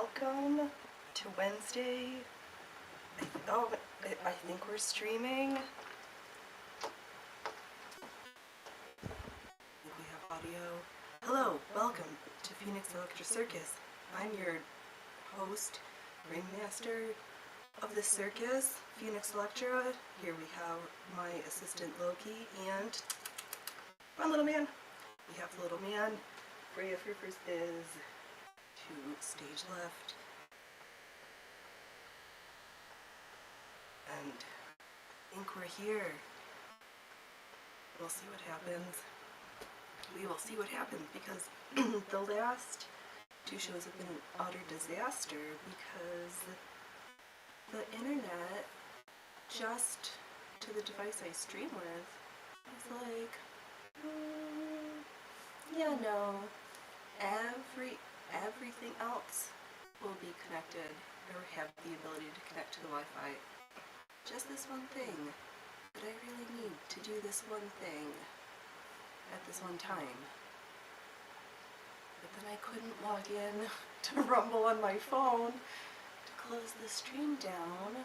welcome to Wednesday. I think we're streaming. I think we have audio. Hello, welcome to Phoenix Electra Circus. I'm your host, ringmaster of the circus, Phoenix Electra. Here we have my assistant Loki and fun little man. We have the little man. Freya Frippers is to stage left. And I think we're here. We'll see what happens. We will see what happens because the last two shows have been an utter disaster because the internet, just to the device I stream with, is like, yeah, no, everything else will be connected or have the ability to connect to the Wi-Fi. Just this one thing, but I really need to do this one thing at this one time. But then I couldn't log in to Rumble on my phone to close the stream down,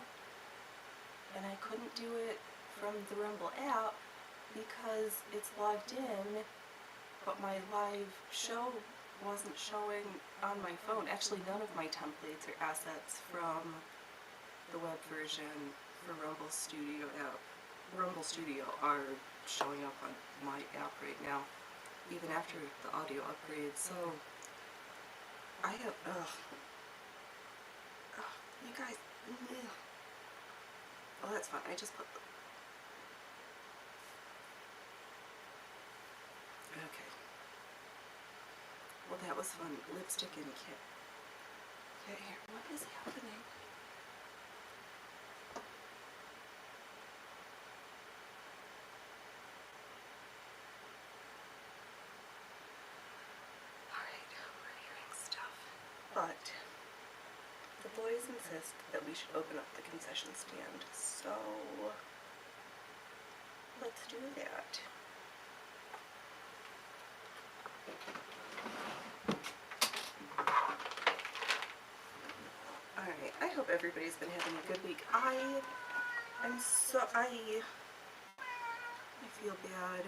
and I couldn't do it from the Rumble app because it's logged in, but my live show wasn't showing on my phone. Actually, none of my templates or assets from the web version for Rumble Studio app. Rumble Studio are showing up on my app right now, even after the audio upgrade. So I have, you guys, oh, that's fun. I just put the, okay. Well, that was fun. Lipstick and kit. Okay, here, what is happening? Alright, we're hearing stuff. But the boys insist that we should open up the concession stand, so let's do that. Alright, I hope everybody's been having a good week. I feel bad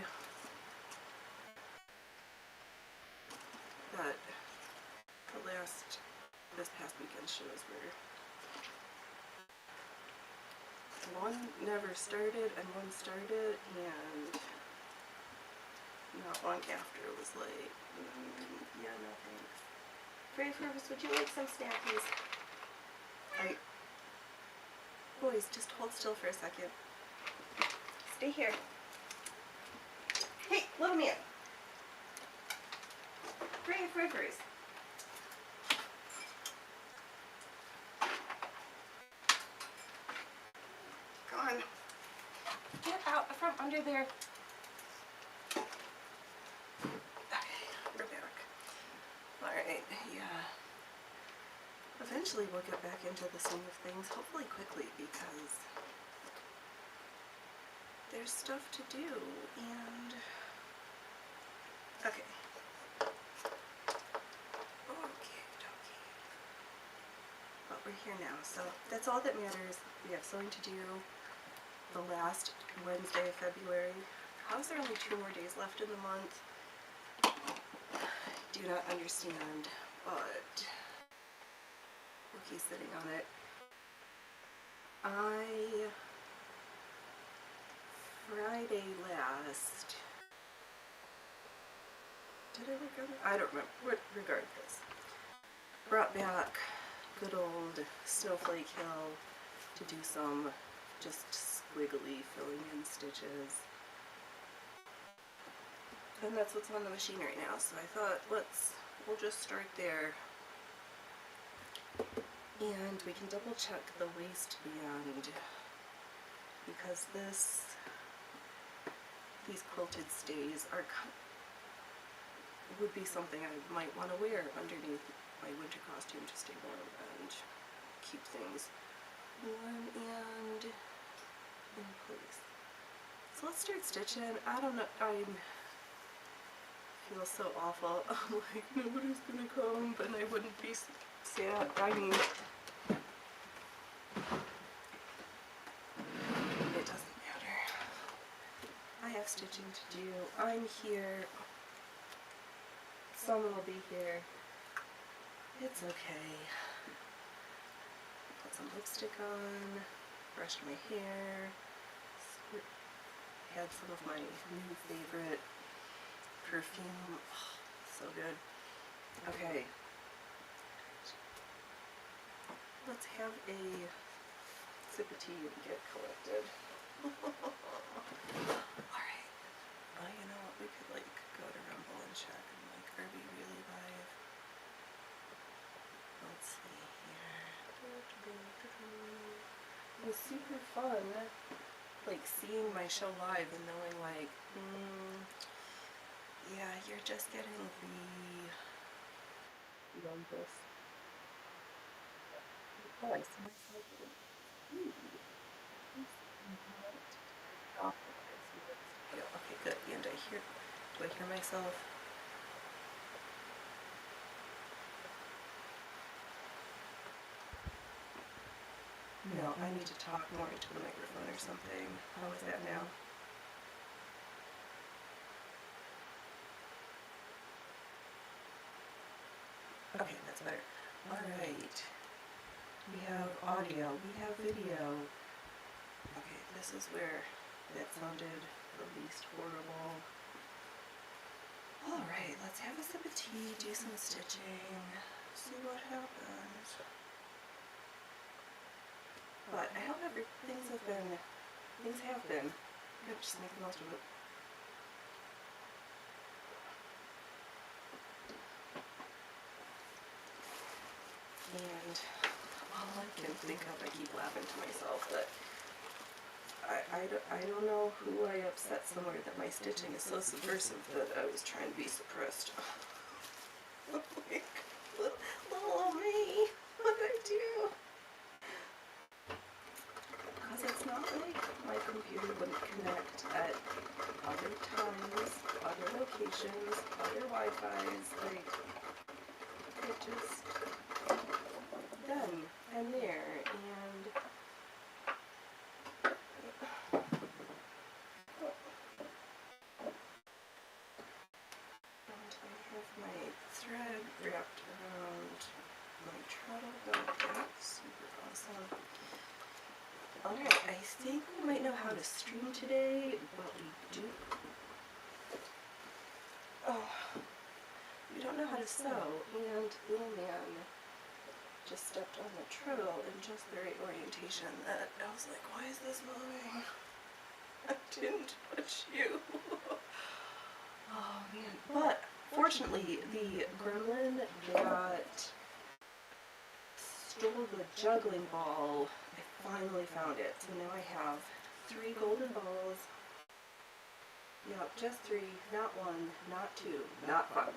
that this past weekend's shows were, one never started and one started, and not long after it was like, yeah, no thanks. Freya Frippers, would you like some snackies? Alright. Boys, just hold still for a second. Stay here. Hey, little man. Freya Frippers. Come on. Get out from under there. Okay, we're back. Alright, yeah. Eventually we'll get back into the swing of things, hopefully quickly, because there's stuff to do, and okay. But we're here now, so that's all that matters. We have something to do the last Wednesday of February. How is there only 2 more days left in the month? Do not understand, but Loki's sitting on it. Friday last, did I work on it? I don't remember. Regardless, brought back good old Snowflake Hill to do some just squiggly filling in stitches. And that's what's on the machine right now, so I thought we'll just start there. And we can double check the waistband, because these quilted stays would be something I might want to wear underneath my winter costume to stay warm and keep things warm and in place. So let's start stitching. I don't know, I feel so awful. I'm like, nobody's gonna come, but I wouldn't be sad. I mean, it doesn't matter. I have stitching to do. I'm here. Someone will be here. It's okay. Put some lipstick on, brushed my hair, had some of my new favorite perfume. Oh, so good. Okay. Let's have a sip of tea and get collected. Alright. Well, you know what? We could, like, go to Rumble and check and, like, are we really live? Let's see here. It was super fun, like, seeing my show live and knowing, like, yeah, you're just getting the numbers. Oh, I see myself. Okay, good. And do I hear myself? No, I need to talk more into the microphone or something. How is that now? Okay, that's better. Alright. We have audio. We have video. Okay, this is where that sounded the least horrible. Alright, let's have a sip of tea, do some stitching, see what happens. But I hope things have been. You gotta just make the most of it. And all I can think of, I keep laughing to myself, that I don't know who I upset somewhere that my stitching is so subversive that I was trying to be suppressed. Like, little me, what did I do? Because it's not like my computer wouldn't connect at other times, other locations, other Wi-Fi's, like, it just, then and there, and I have my thread wrapped around my treadle belt. That's super awesome. Alright, I think we might know how to stream today, but we do. Oh, we don't know how to sew, and little man just stepped on the treadle in just the right orientation that I was like, why is this moving? I didn't touch you. Oh man. But fortunately, the gremlin that stole the juggling ball, I finally found it. So now I have 3 golden balls. Yep, just 3, not 1, not 2, not 5.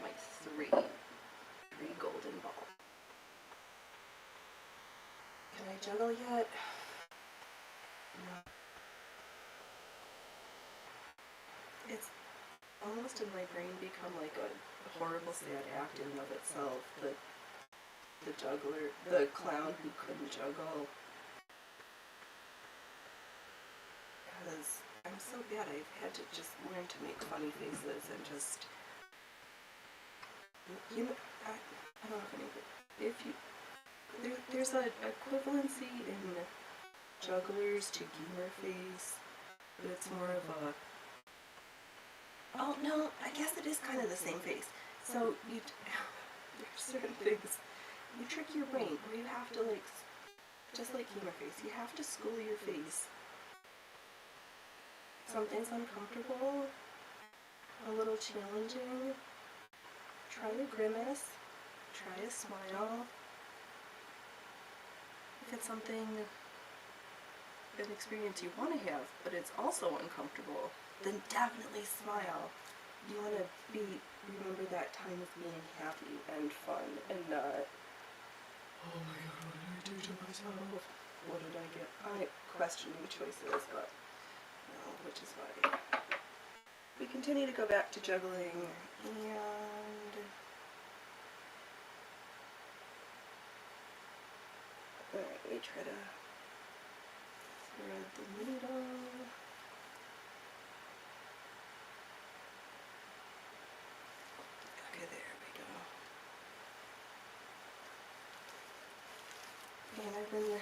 My 3 golden balls. Can I juggle yet? No. It's almost in my brain become like a horrible sad act in and of itself. The juggler, the clown who couldn't juggle. Because I'm so bad, I've had to just learn to make funny faces and just, you know, I don't know if there's an equivalency in jugglers to gamer face, but it's more of a, oh no, I guess it is kind of the same face. So there's certain things, you trick your brain where you have to, like, just like gamer face, you have to school your face. Something's uncomfortable, a little challenging, try a grimace, try a smile. If it's something, an experience you want to have, but it's also uncomfortable, then definitely smile. You want to remember that time of being happy and fun and not, oh my god, what did I do to myself? What did I get? I questioning choices, but no, which is why we continue to go back to juggling, and I try to thread the needle. Okay, there we go. And I've been,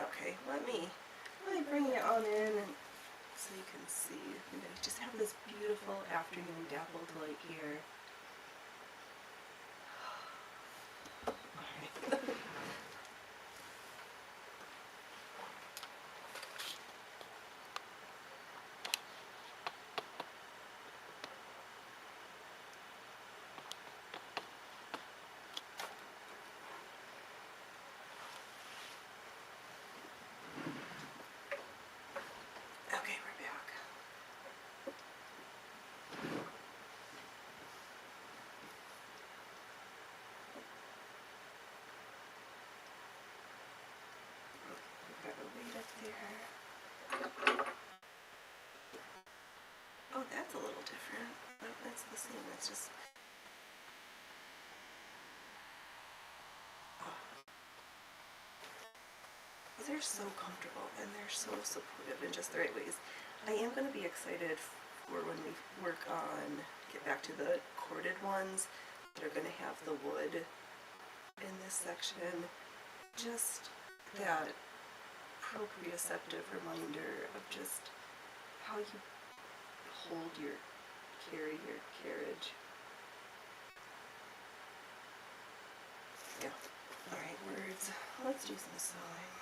okay, let me bring it on in and so you can see. And I just have this beautiful afternoon dappled light here. Alright. Okay, we're back. We've got a weight up there. Oh, that's a little different. No, that's the same. It's just. Oh. They're so comfortable and they're so supportive in just the right ways. I am going to be excited for when we work on, get back to the corded ones that are going to have the wood in this section. Just that proprioceptive reminder of just how you hold your, carry your carriage. Yeah. Alright, words. Let's do some sewing.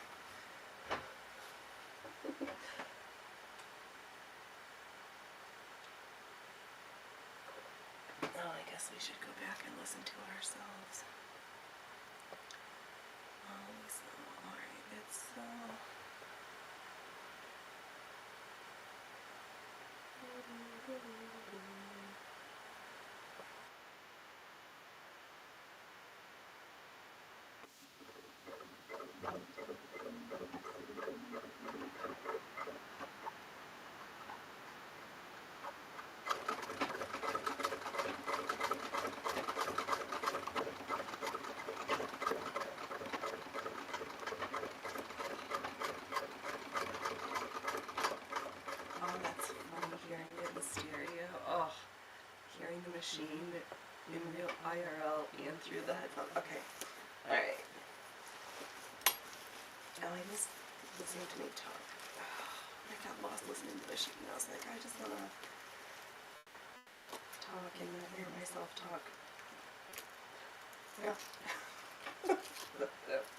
Oh, I guess we should go back and listen to ourselves. Alright, it's oh, that's funny hearing it in the stereo. Oh, hearing the machine in real IRL and through the headphone. Okay, alright. Now I miss listening to me talk. I got lost listening to the machine. I was like, I just want to talk and not hear myself talk. Yeah.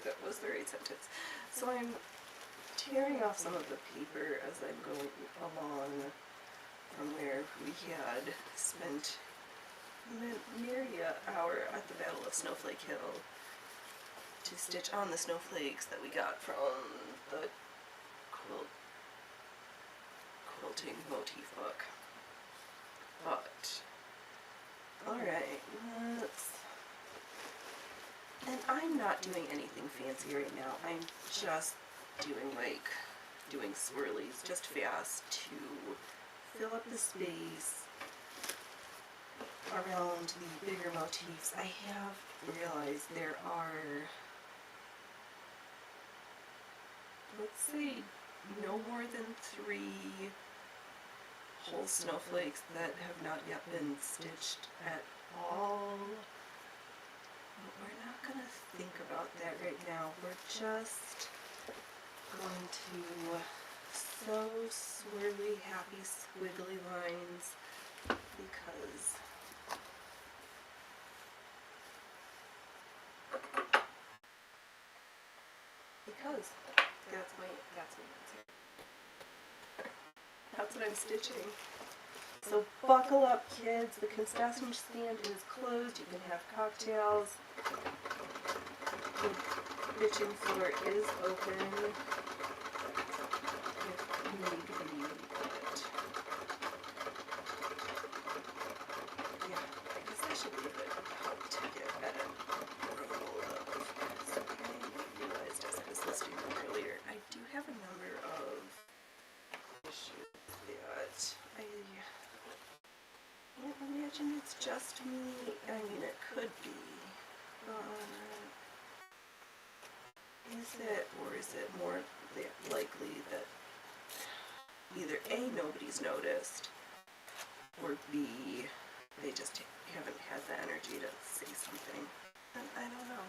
that was the right sentence. So I'm tearing off some of the paper as I'm going along from where we had spent nearly an hour at the Battle of Snowflake Hill to stitch on the snowflakes that we got from the quilting motif book. But, alright, let's... And I'm not doing anything fancy right now. I'm just doing swirlies just fast to fill up the space around the bigger motifs. I have realized there are, let's say, no more than 3 whole snowflakes that have not yet been stitched at all. But we're not going to think about that right now. We're just going to sew swirly, happy, squiggly lines because that's my answer. That's what I'm stitching. So buckle up, kids. The concession stand is closed. You can have cocktails. The kitchen floor is open. If you need to be but yeah, I guess that should be a good help to get at a roll of. So I realized as I was listening earlier, I do have a number of issues that I can't imagine it's just me. I mean, it could be, but notice it, or is it more likely that either A, nobody's noticed, or B, they just haven't had the energy to say something? And I don't know.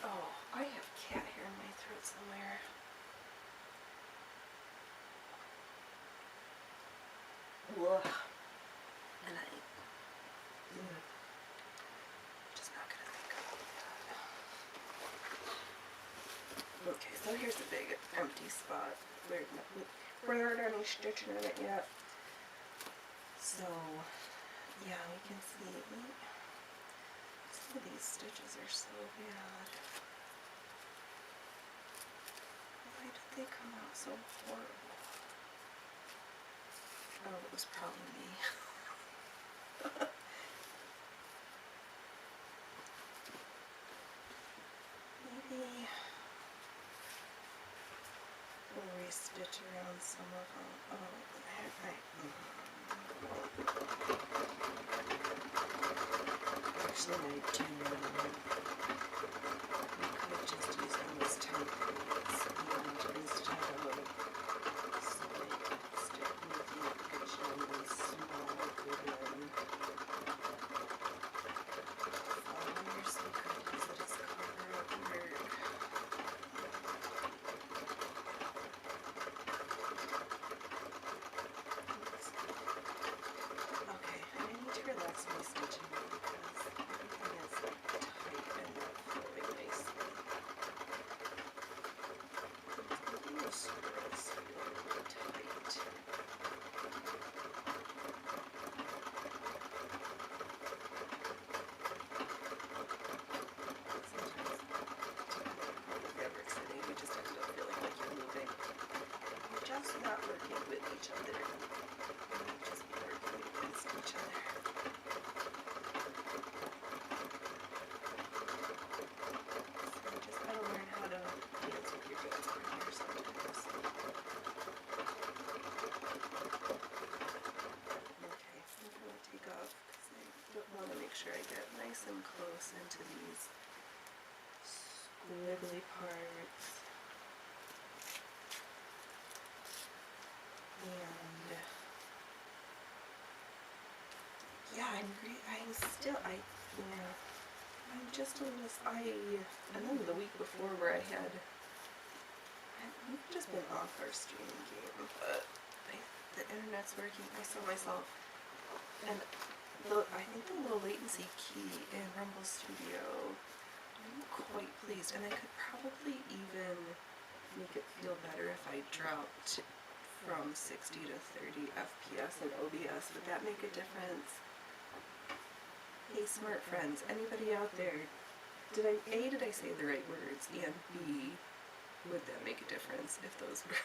Oh, I have cat hair in my throat somewhere. Ugh. And just not gonna think about that. Okay, so here's a big empty spot where there aren't any stitching in it yet. So, yeah, we can see some of these stitches are so bad. Why did they come out so horrible? Oh, it was probably me. Maybe we'll re-stitch around some of them. Oh, actually, I do we could just use them as templates and instead of sticking with the extremely small ribbon flowers, we could use it as cover-up work. Okay, I need to relax my stitching because everything is tight and not flowing nicely. Those swirls feel a little tight. Sometimes, depending on the fabric setting, you just end up feeling like you're moving. You're just not working with each other. You might just be working against each other. So you just gotta learn how to dance with your dance partner sometimes. Okay, I'm gonna take off because I want to make sure I get nice and close into these squiggly parts. And yeah, I'm just a little, and then the week before where we've just been off our streaming game, but the internet's working. I saw myself, and I think the low latency key in Rumble Studio, I'm quite pleased, and I could probably even make it feel better if I dropped from 60 to 30 FPS in OBS. Would that make a difference? Hey, smart friends, anybody out there, did I say the right words, and B, would that make a difference if those were,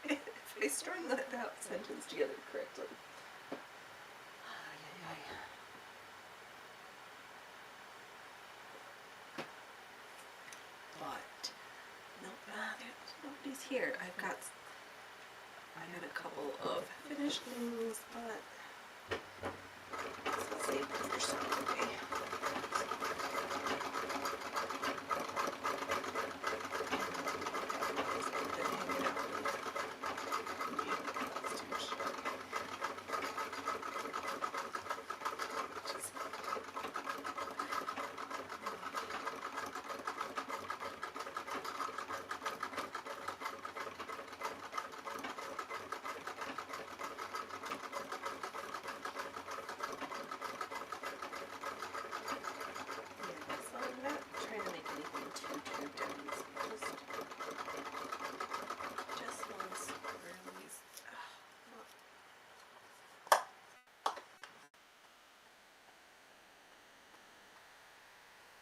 if I strung that sentence together correctly? But, nobody's here. I got a couple of finished things, but let's save them for Saturday.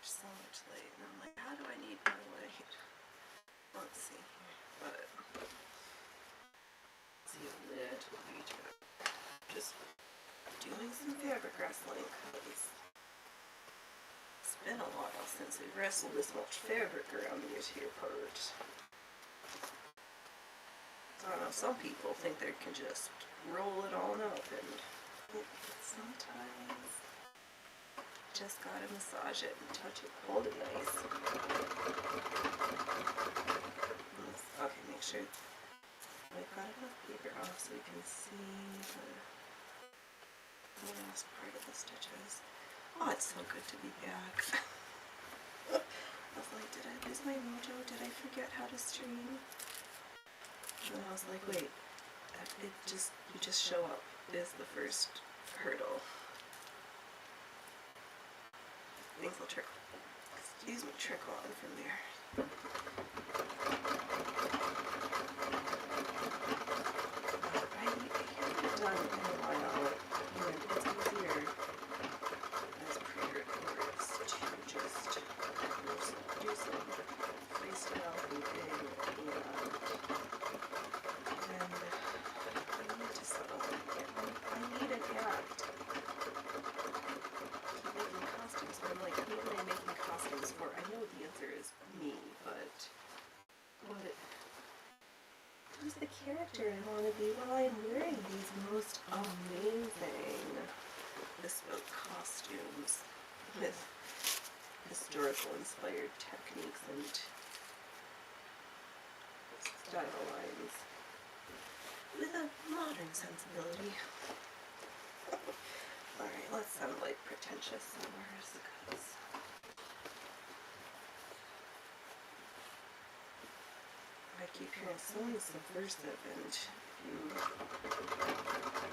So much light, and I'm like, how do I need more light? Let's see here, but see a little bit. Just doing some fabric wrestling because it's been a while since we've wrestled this much fabric around these here parts. I don't know, some people think they can just roll it on up, and sometimes just gotta massage it and touch it, hold it nice. Okay, make sure I've got enough paper off so we can see the last part of the stitches. Oh, it's so good to be back. I was like, did I lose my mojo? Did I forget how to stream? And I was like, wait, you just show up is the first hurdle. Things will trickle on from there. Alright, I haven't done in a while, and it's easier as pre-recorders to just do some freestyle thinking, and I need to settle in. I need an act. Keep making costumes, but I'm like, who am I making costumes for? I know the answer is me, but who's the character I want to be while I'm wearing these most amazing bespoke costumes with historical inspired techniques and style lines with a modern sensibility. Alright, let's sound like pretentious somewhere, because I keep hearing sewing subversive, and if you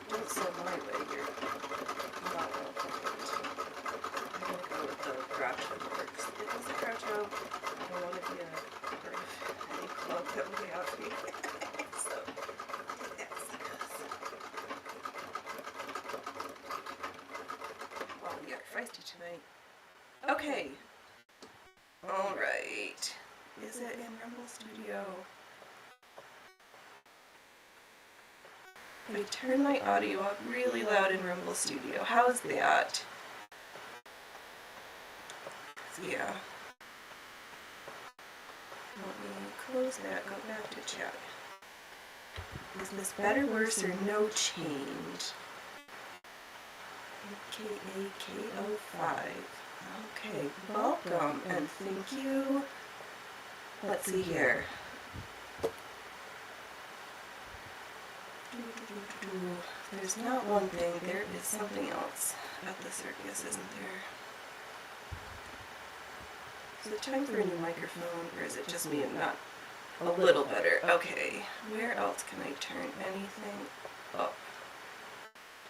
don't sew my way, you're not welcome. I'm gonna go with the Groucho works. It was a Groucho. I don't want to be a part of any club that would be out me. So, yes, well, we are feisty tonight. Okay. Alright. Is it in Rumble Studio? I turn my audio up really loud in Rumble Studio. How's that? Yeah. Let me close that, go back to chat. Is this better, worse, or no change? AKA KO5. Okay, welcome and thank you. Let's see here. There's not one thing, there is something else at the circus, isn't there? Is it time for a new microphone, or is it just me and not a little better? Okay, where else can I turn anything up?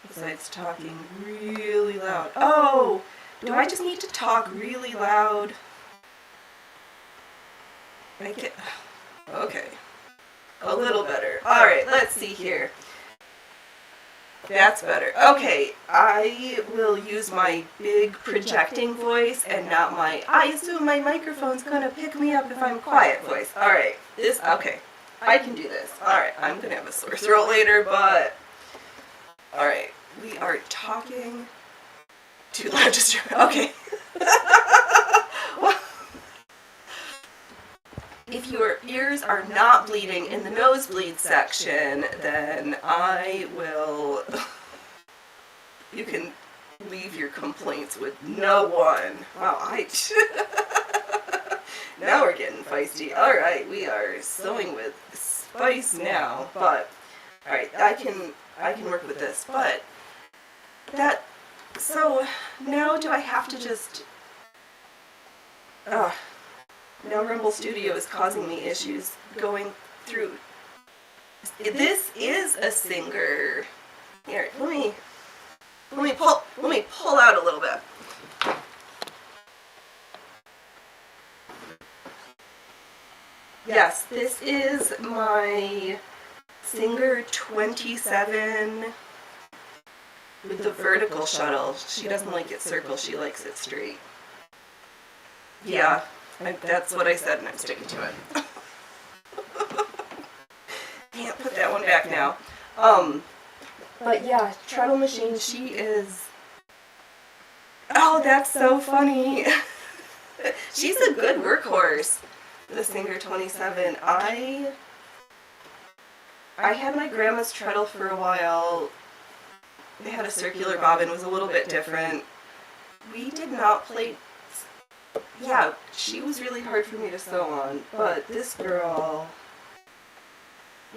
Besides talking really loud. Oh! Do I just need to talk really loud? I get... Okay. A little better. Alright, let's see here. That's better. Okay, I will use my big projecting voice and not my, I assume my microphone's gonna pick me up if I'm quiet voice. Alright, okay. I can do this. Alright, I'm gonna have a sore throat later, but... Alright, we are talking too loud to stream. Okay. If your ears are not bleeding in the nosebleed section, then I will... You can leave your complaints with no one. Wow, now we're getting feisty. Alright, we are sewing with spice now, but... Alright, I can work with this, but... So, now do I have to just... Now Rumble Studio is causing me issues going through. This is a Singer. Here, let me pull out a little bit. Yes, this is my Singer 27 with the vertical shuttle. She doesn't like it circle, she likes it straight. Yeah. That's what I said, and I'm sticking to it. Can't put that one back now. But yeah, Treadle Machine, she is... Oh, that's so funny. She's a good workhorse, the Singer 27. I had my grandma's treadle for a while. They had a circular bobbin, it was a little bit different. we did not play. Yeah, she was really hard for me to sew on, but this girl,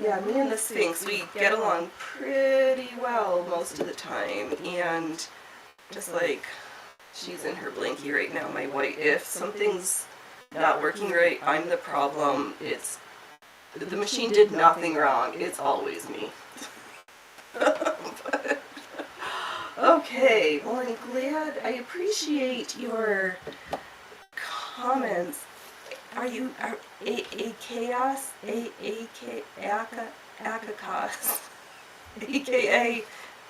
yeah, me and the Sphinx, we get along pretty well most of the time, and just like, she's in her blankie right now, my white. If something's not working right, I'm the problem. The machine did nothing wrong. It's always me. But, okay, well, I'm glad. I appreciate your comments. Are a chaos? Akakos? AKA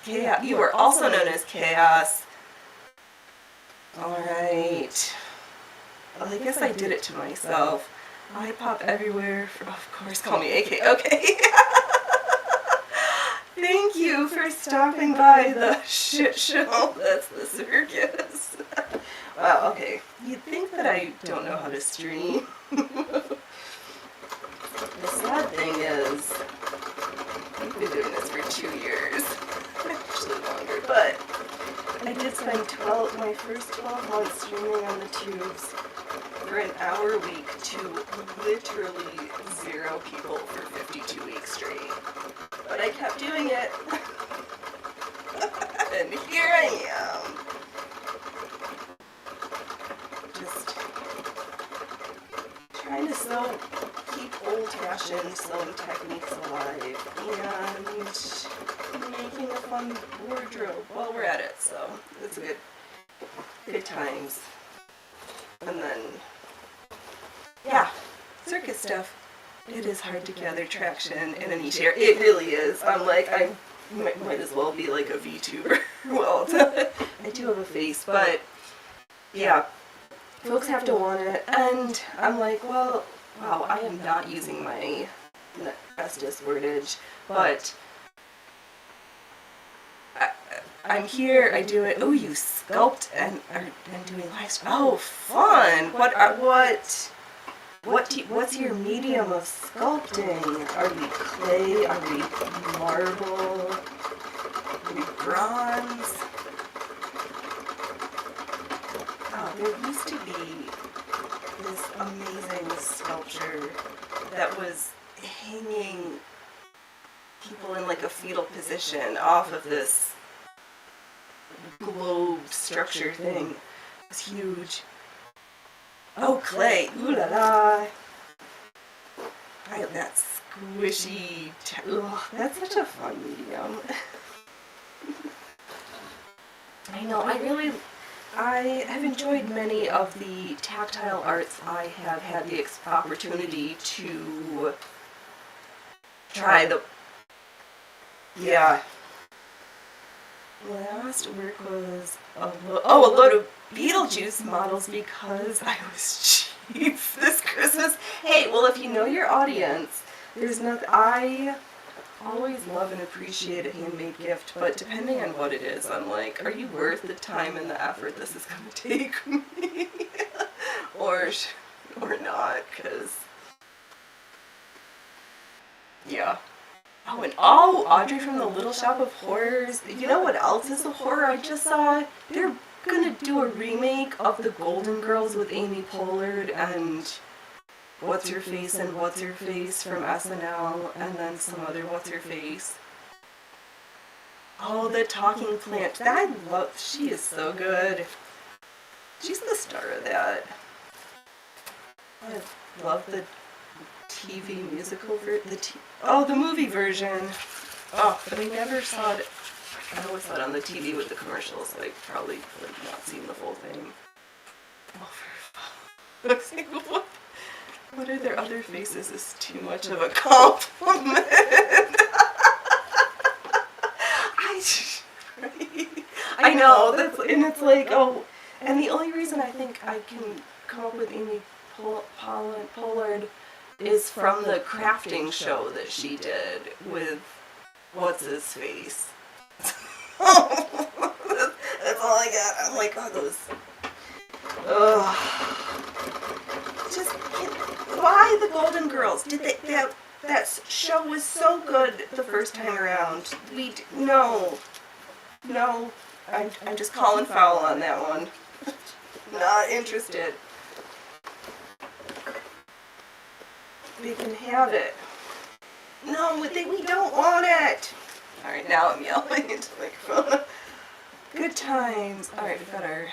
Chaos. You are also known as Chaos. Alright. Well, I guess I did it to myself. I pop everywhere. Of course, call me AK. Okay. Thank you for stopping by the shit show. That's the circus. Wow, okay. You'd think that I don't know how to stream. The sad thing is, I've been doing this for 2 years. Actually longer, but I did spend my first 12 months streaming on the tubes for an hour a week to literally 0 people for 52 weeks straight. But I kept doing it. And here I am. Just trying to keep old-fashioned sewing techniques alive and making a fun wardrobe while we're at it, so it's good times. And then, yeah, circus stuff. It is hard to gather traction in a niche area. It really is. I'm like, I might as well be like a VTuber. Well, I do have a face, but yeah, folks have to want it. And I'm like, well, wow, I am not using my Estes wordage, but I'm here, I do it. Oh, you sculpt and are doing live stream. Oh, fun! What's your medium of sculpting? Are we clay? Are we marble? Are we bronze? Oh, there used to be this amazing sculpture that was hanging people in like a fetal position off of this globe structure thing. It was huge. Oh, clay. Ooh la la. I have that squishy. Ugh, that's such a fun medium. I know. I have enjoyed many of the tactile arts I have had the opportunity to try. Yeah. Last work was a load of Beetlejuice models because I was cheap this Christmas. Hey, well, if you know your audience, there's nothing. I always love and appreciate a handmade gift, but depending on what it is, I'm like, are you worth the time and the effort this is going to take me? or not, because, yeah. Oh, and Audrey from the Little Shop of Horrors. You know what else is a horror I just saw? They're gonna do a remake of The Golden Girls with Amy Pollard and What's-Her-Face and What's-Her-Face from SNL, and then some other What's-Her-Face. Oh, the Talking Plant. She is so good. She's the star of that. I love the TV musical the movie version. Oh, but I never saw it. I always saw it on the TV with the commercials, so I probably would have not seen the full thing. Oh, for fuck's what are their other faces is too much of a compliment. I know, and it's like, oh, and the only reason I think I can come up with Amy Pollard is from the crafting show that she did with What's-His-Face. That's all I got. I'm like, oh, those. Ugh. Just, why the Golden Girls? Did they, that show was so good the first time around. No. I'm just calling foul on that one. not interested. They can have it. No, we don't want it. Alright, now I'm yelling into the microphone. Good times. Alright, we've got our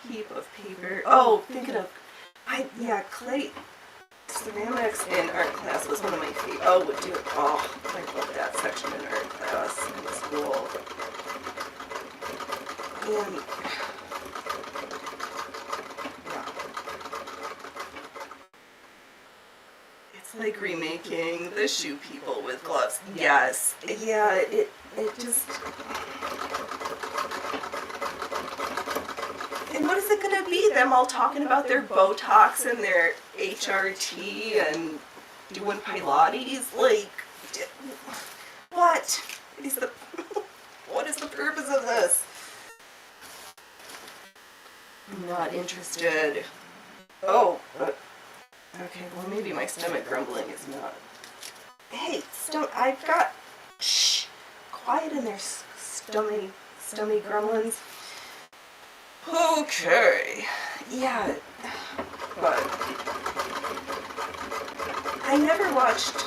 heap of paper. Oh, thinking of, clay ceramics in art class was one of my favorite. Oh, would do it. Oh, I love that section in art class in school. And yeah, it's like remaking the shoe people with gloves. Yes, yeah, it just. And what is it going to be? Them all talking about their Botox and their HRT and doing Pilates? Like, what is the purpose of this? I'm not interested. Oh, okay, well maybe my stomach grumbling is not. Hey, I've got, shh, quiet in there, stomach grumblings. Okay, yeah, but I never watched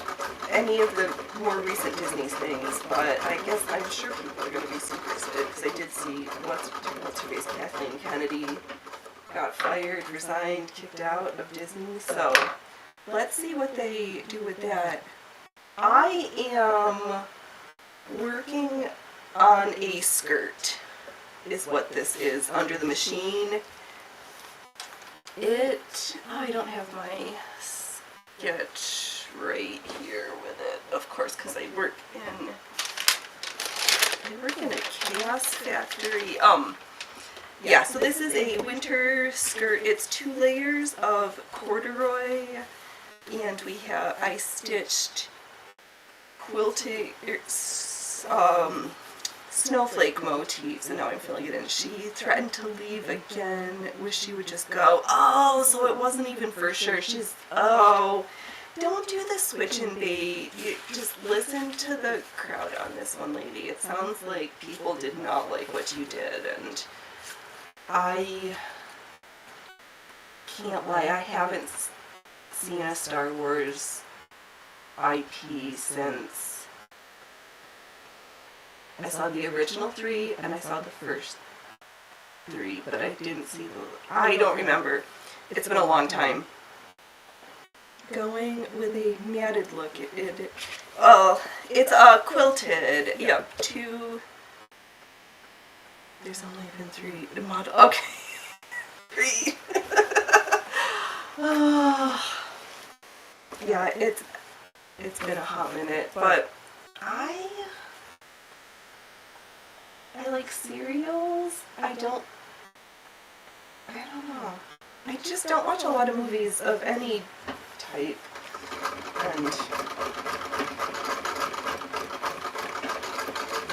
any of the more recent Disney things, but I'm sure people are going to be super interested, because I did see what's her face, Kathleen Kennedy got fired, resigned, kicked out of Disney, so let's see what they do with that. I am working on a skirt, is what this is, under the machine. I don't have my sketch right here with it, of course, because I work in a chaos factory. Yeah, so this is a winter skirt. It's 2 layers of corduroy, and I stitched quilting, snowflake motifs, and now I'm filling it in. She threatened to leave again, wish she would just go. Oh, so it wasn't even for sure. Don't do the switch and bait. You just listen to the crowd on this one, lady. It sounds like people did not like what you did, and I can't lie, I haven't seen a Star Wars IP since I saw the original 3 and I saw the first 3, but I didn't see I don't remember. It's been a long time. Going with a matted look. It's quilted. Yep, 2. There's only been 3 model. Okay, 3. Yeah, it's been a hot minute, but I like cereals. I don't know. I just don't watch a lot of movies of any type, and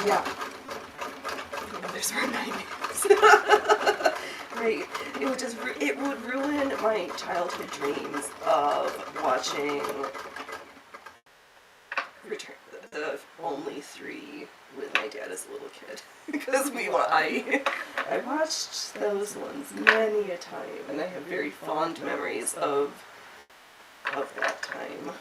yeah. There's our 90s. Right. It would ruin my childhood dreams of watching Return the Only 3 with my dad as a little kid, because I watched those ones many a time, and I have very fond memories of that time.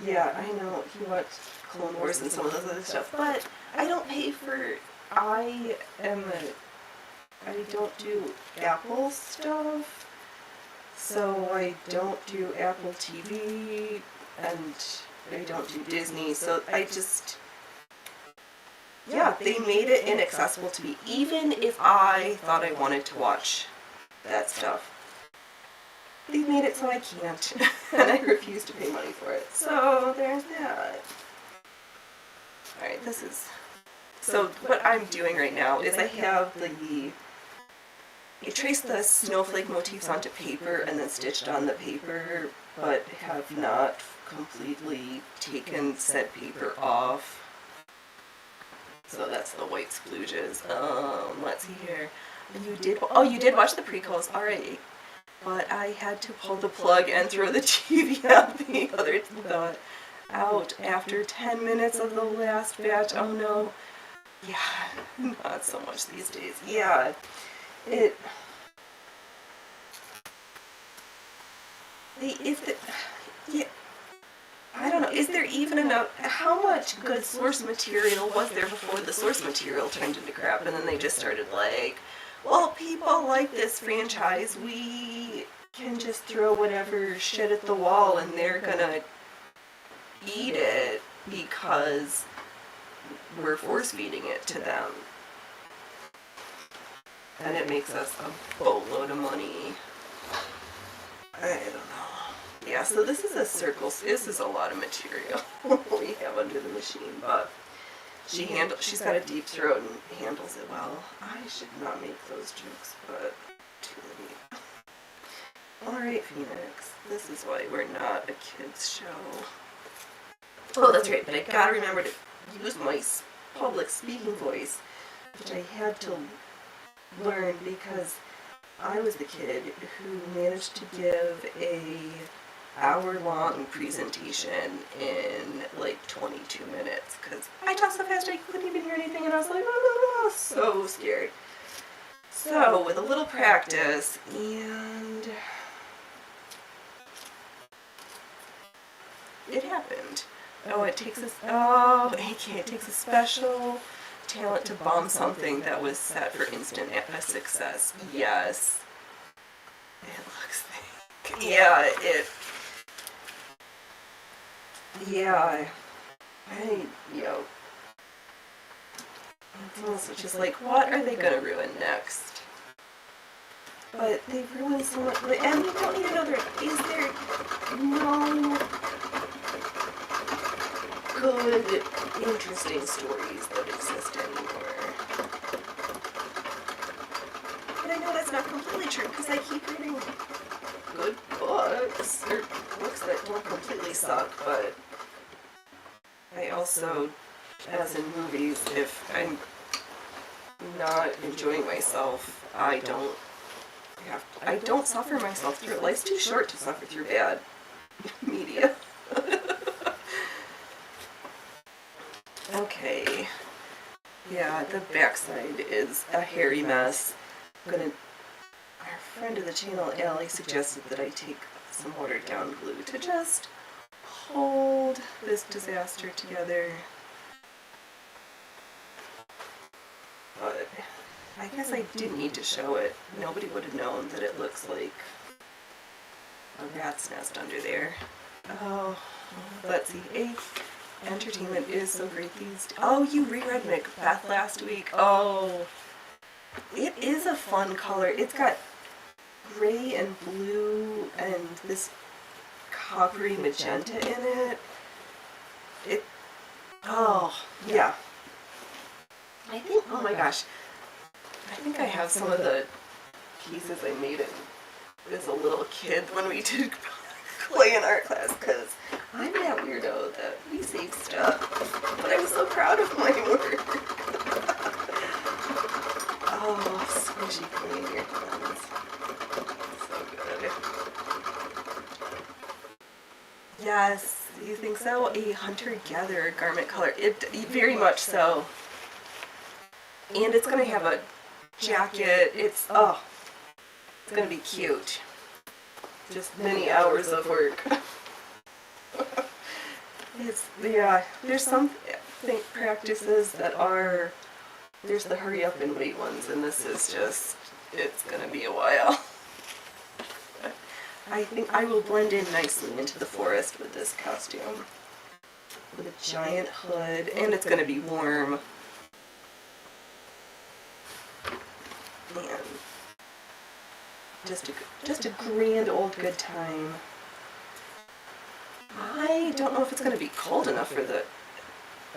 Yeah, I know he watched Clone Wars and some of those other stuff, but I don't pay for. I don't do Apple stuff, so I don't do Apple TV, and I don't do Disney, so they made it inaccessible to me, even if I thought I wanted to watch that stuff. They made it so I can't, and I refuse to pay money for it. So there's that. Alright, so what I'm doing right now is I traced the snowflake motifs onto paper and then stitched on the paper, but have not completely taken said paper off. So that's the white splooges. Let's see here. You did watch the prequels, alright. But I had to pull the plug and throw the TV out after 10 minutes of the last batch. Oh no. Yeah, not so much these days. Yeah, it. If the, yeah, I don't know. Is there even enough? How much good source material was there before the source material turned into crap, and then they just started like, well, people like this franchise. We can just throw whatever shit at the wall, and they're gonna eat it because we're force feeding it to them, and it makes us a boatload of money. I don't know. Yeah, so this is a circle. This is a lot of material we have under the machine, but she's got a deep throat and handles it well. I should not make those jokes, but too late. Alright, Phoenix. This is why we're not a kids show. Oh, that's right, but I gotta remember to use my public speaking voice, which I had to learn because I was the kid who managed to give a hour-long presentation in like 22 minutes because I talked so fast I couldn't even hear anything, and I was like, oh, so scared. So with a little practice, and it happened. Oh, it takes a special talent to bomb something that was set for instant success. Yes. It looks thick. Yeah, it's also just like, what are they gonna ruin next? But they've ruined so much, and you don't even know is there no good, interesting stories that exist anymore. But I know that's not completely true because I keep reading good books, or books that don't completely suck, but I also, as in movies, if I'm not enjoying myself, I don't suffer myself through it. Life's too short to suffer through bad media. Okay. Yeah, the backside is a hairy mess. Our friend of the channel, Allie, suggested that I take some watered down glue to just hold this disaster together. But I guess I didn't need to show it. Nobody would have known that it looks like a rat's nest under there. Oh, let's see. Entertainment is so great these days. Oh, you reread Macbeth last week. Oh, it is a fun color. It's got gray and blue and this coppery magenta in it. Yeah. I think, oh my gosh, I think I have some of the pieces I made as a little kid when we did clay in art class, because I'm that weirdo that we save stuff, but I'm so proud of my work. Oh, squishy clean your hands. So good. Yes, you think so? A hunter-gatherer garment color. It very much so. And it's going to have a jacket. It's going to be cute. Just many hours of work. There's some practices that are, there's the hurry up and wait ones, and this is just, it's going to be a while. I think I will blend in nicely into the forest with this costume. With a giant hood, and it's going to be warm. Man. Just a grand old good time. I don't know if it's going to be cold enough for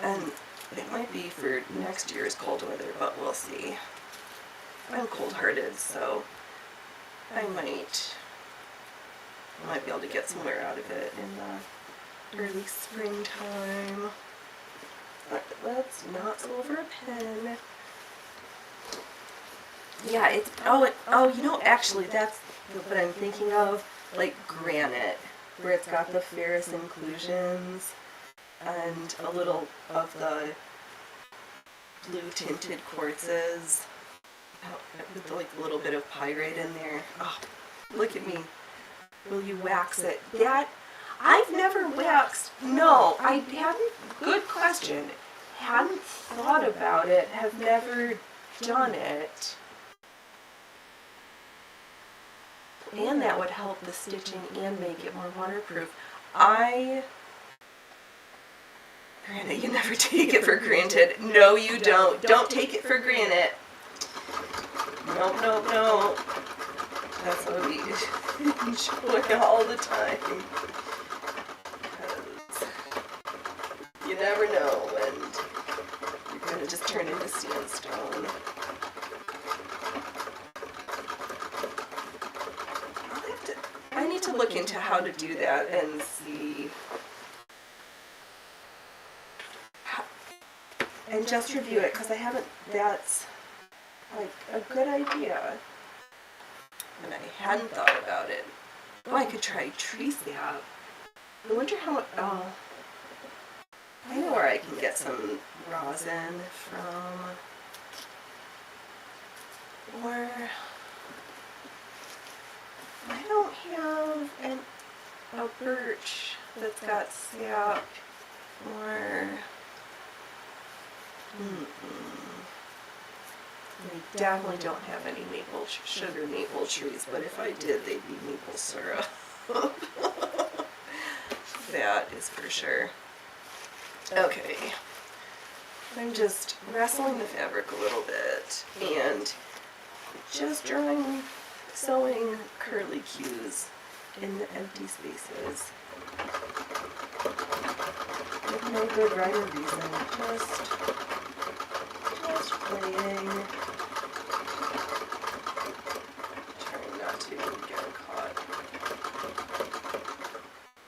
and it might be for next year's cold weather, but we'll see. I'm cold-hearted, so I might be able to get somewhere out of it in the early springtime. But let's not go over a pen. Yeah, it's, actually, that's what I'm thinking of, like granite, where it's got the ferrous inclusions, and a little of the blue tinted quartzes with like a little bit of pyrite in there. Oh, look at me. Will you wax it? That, I've never waxed. No, I haven't. Good question. Hadn't thought about it. Have never done it. And that would help the stitching and make it more waterproof. Granted, you never take it for granted. No, you don't. Don't take it for granted. Nope, nope, nope. That's what we enjoy all the time. Because you never know when you're going to just turn into sandstone. I need to look into how to do that and see. And just review it, because I haven't, that's like a good idea. And I hadn't thought about it. Oh, I could try tree sap. I wonder how much, oh. I know where I can get some rosin from. Or, I don't have a birch that's got sap. Or, I definitely don't have any sugar maple trees, but if I did, they'd be maple syrup. That is for sure. Okay. I'm just wrestling the fabric a little bit and just sewing curly cues in the empty spaces. With no good rhyme or reason, just playing. Trying not to get caught.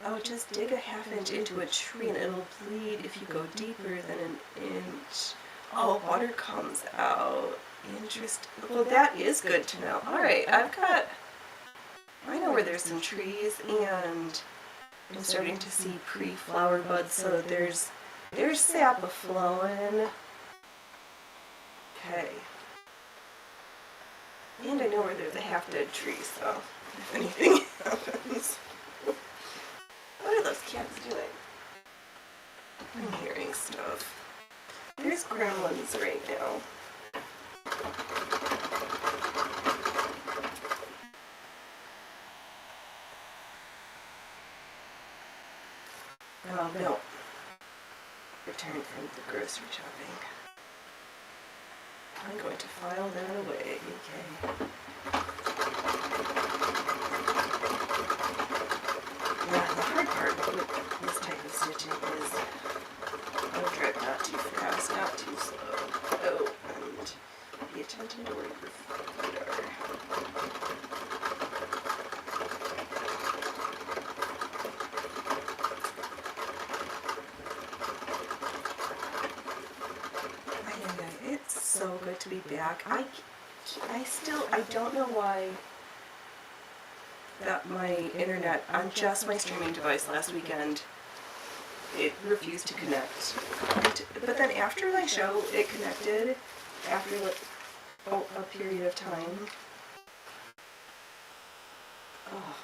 Oh, just dig a ½ inch into a tree and it'll bleed if you go deeper than an inch. Oh, water comes out. Interesting. Well, that is good to know. Alright, I know where there's some trees and I'm starting to see pre-flower buds, so there's sap a-flowing. Okay. And I know where there's a half-dead tree, so if anything happens. What are those cats doing? I'm hearing stuff. There's gremlins right now. Oh no. Returned from the grocery shopping. I'm going to file that away. Okay. Yeah, the hard part with this type of stitching is drive not too fast, not too slow. Oh, and be attention to where your feet are. It's so good to be back. I don't know why that my internet on just my streaming device last weekend, it refused to connect. But then after my show, it connected after a period of time. Oh,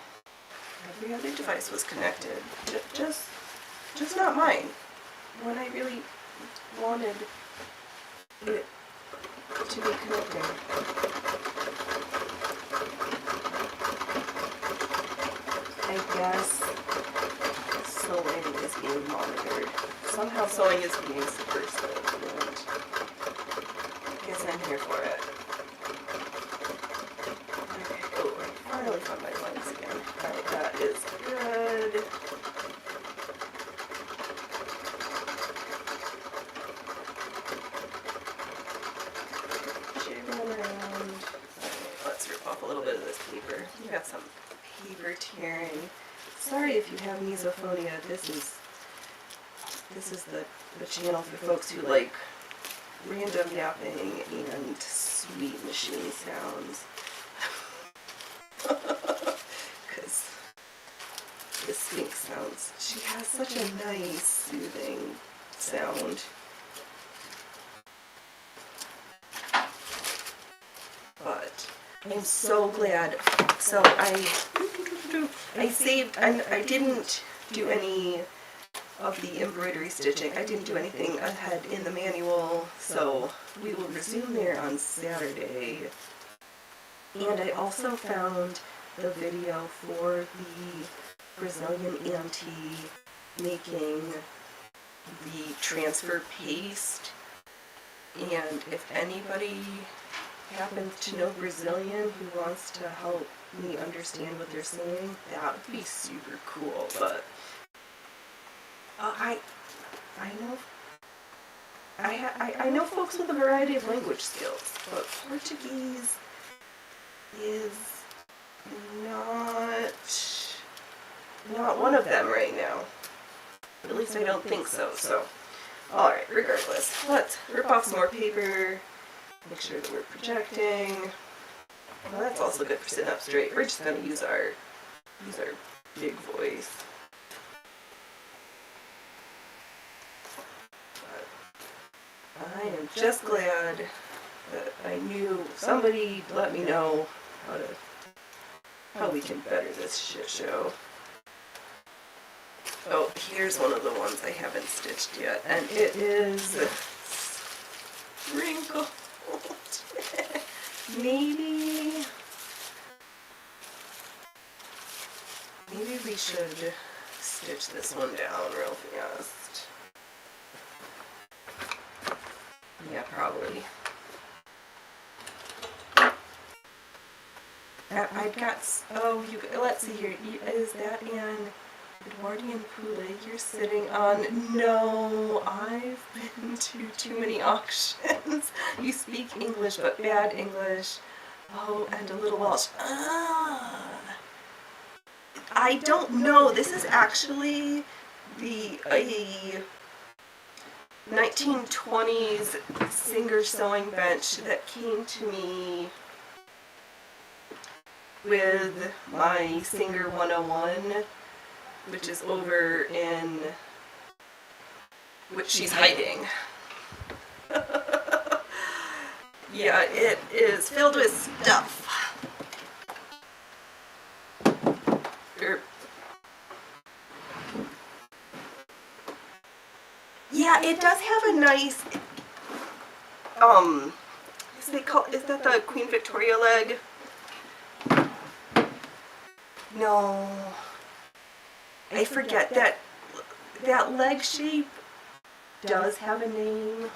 every other device was connected. Just not mine. When I really wanted it to be connected. I guess sewing is being monitored. Somehow sewing is being subversive, and I guess I'm here for it. Okay. Oh, I finally found my legs again. Alright, that is good. Off a little bit of this paper. You got some paper tearing. Sorry if you have misophonia. This is the channel for folks who like random yapping and sweet machine sounds. Because the Sphinx sounds. She has such a nice, soothing sound. I'm so glad. So I saved, I didn't do any of the embroidery stitching. I didn't do anything ahead in the manual, so we will resume there on Saturday. And I also found the video for the Brazilian auntie making the transfer paste. And if anybody happens to know Brazilian who wants to help me understand what they're saying, that would be super cool. But I know folks with a variety of language skills, but Portuguese is not one of them right now. At least I don't think so. So, all right. Regardless, let's rip off some more paper. Make sure that we're projecting. Well, that's also good for sitting up straight. We're just gonna use our big voice. But I am just glad that I knew somebody let me know how we can better this shit show. Oh, here's one of the ones I haven't stitched yet, and it is wrinkled. Maybe we should stitch this one down real fast. Yeah, probably. I've got, let's see here, is that an Edwardian Poulet you're sitting on? No, I've been to too many auctions. You speak English, but bad English. Oh, and a little Welsh. I don't know. This is actually a 1920s Singer sewing bench that came to me with my Singer 101, which is over in, which she's hiding. Yeah, it is filled with stuff. Yeah, it does have a nice, is that the Queen Victoria leg? No, I forget that leg shape does have a name,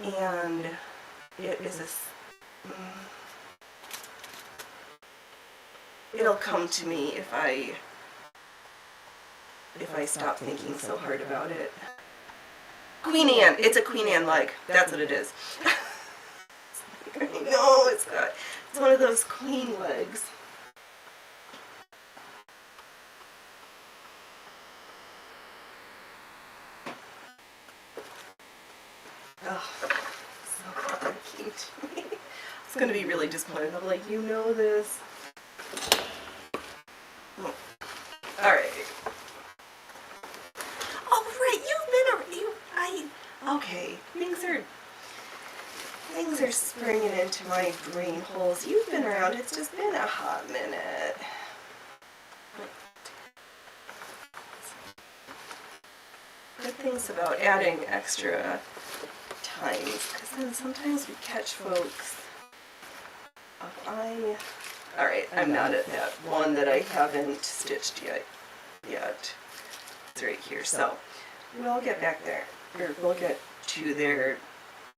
and it is it'll come to me if I stop thinking so hard about it. Queen Anne. It's a Queen Anne leg. That's what it is. No, it's one of those queen legs. Oh, so glad that came to me. It's going to be really disappointed. I'm like, you know this. Oh. All right. Okay, things are springing into my brain holes. You've been around, it's just been a hot minute. Good things about adding extra times, because then sometimes we catch folks. Alright, I'm not at that one that I haven't stitched yet. It's right here, so we'll get back there. Or we'll get to there,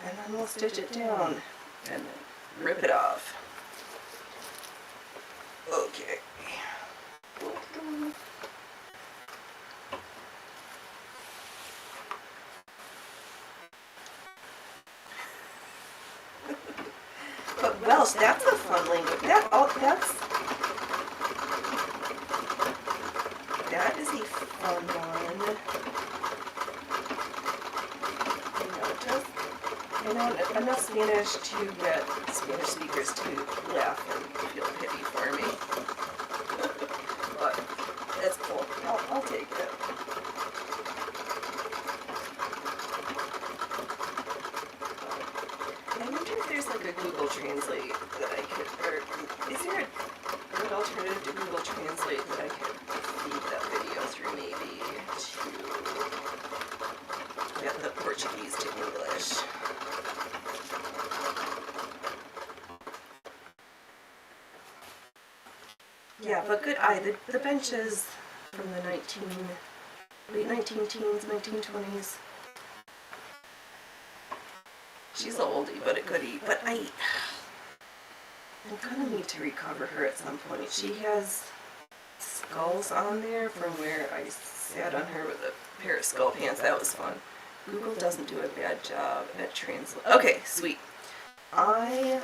and then we'll stitch it down, and then rip it off. Okay. But Welsh, that's a fun language. That is a fun one. I know enough Spanish to get Spanish speakers to laugh and feel pity for me. But it's cool. I'll take it. I wonder if there's like a Google Translate that I could, or is there a good alternative to Google Translate that I could feed that video through maybe to get the Portuguese to English? Yeah, but good eye. The benches from the late 19 teens, 1920s. She's an oldie, but a goodie. But I'm gonna need to recover her at some point. She has skulls on there from where I sat on her with a pair of skull pants. That was fun. Google doesn't do a bad job at translate. Okay, sweet. I'm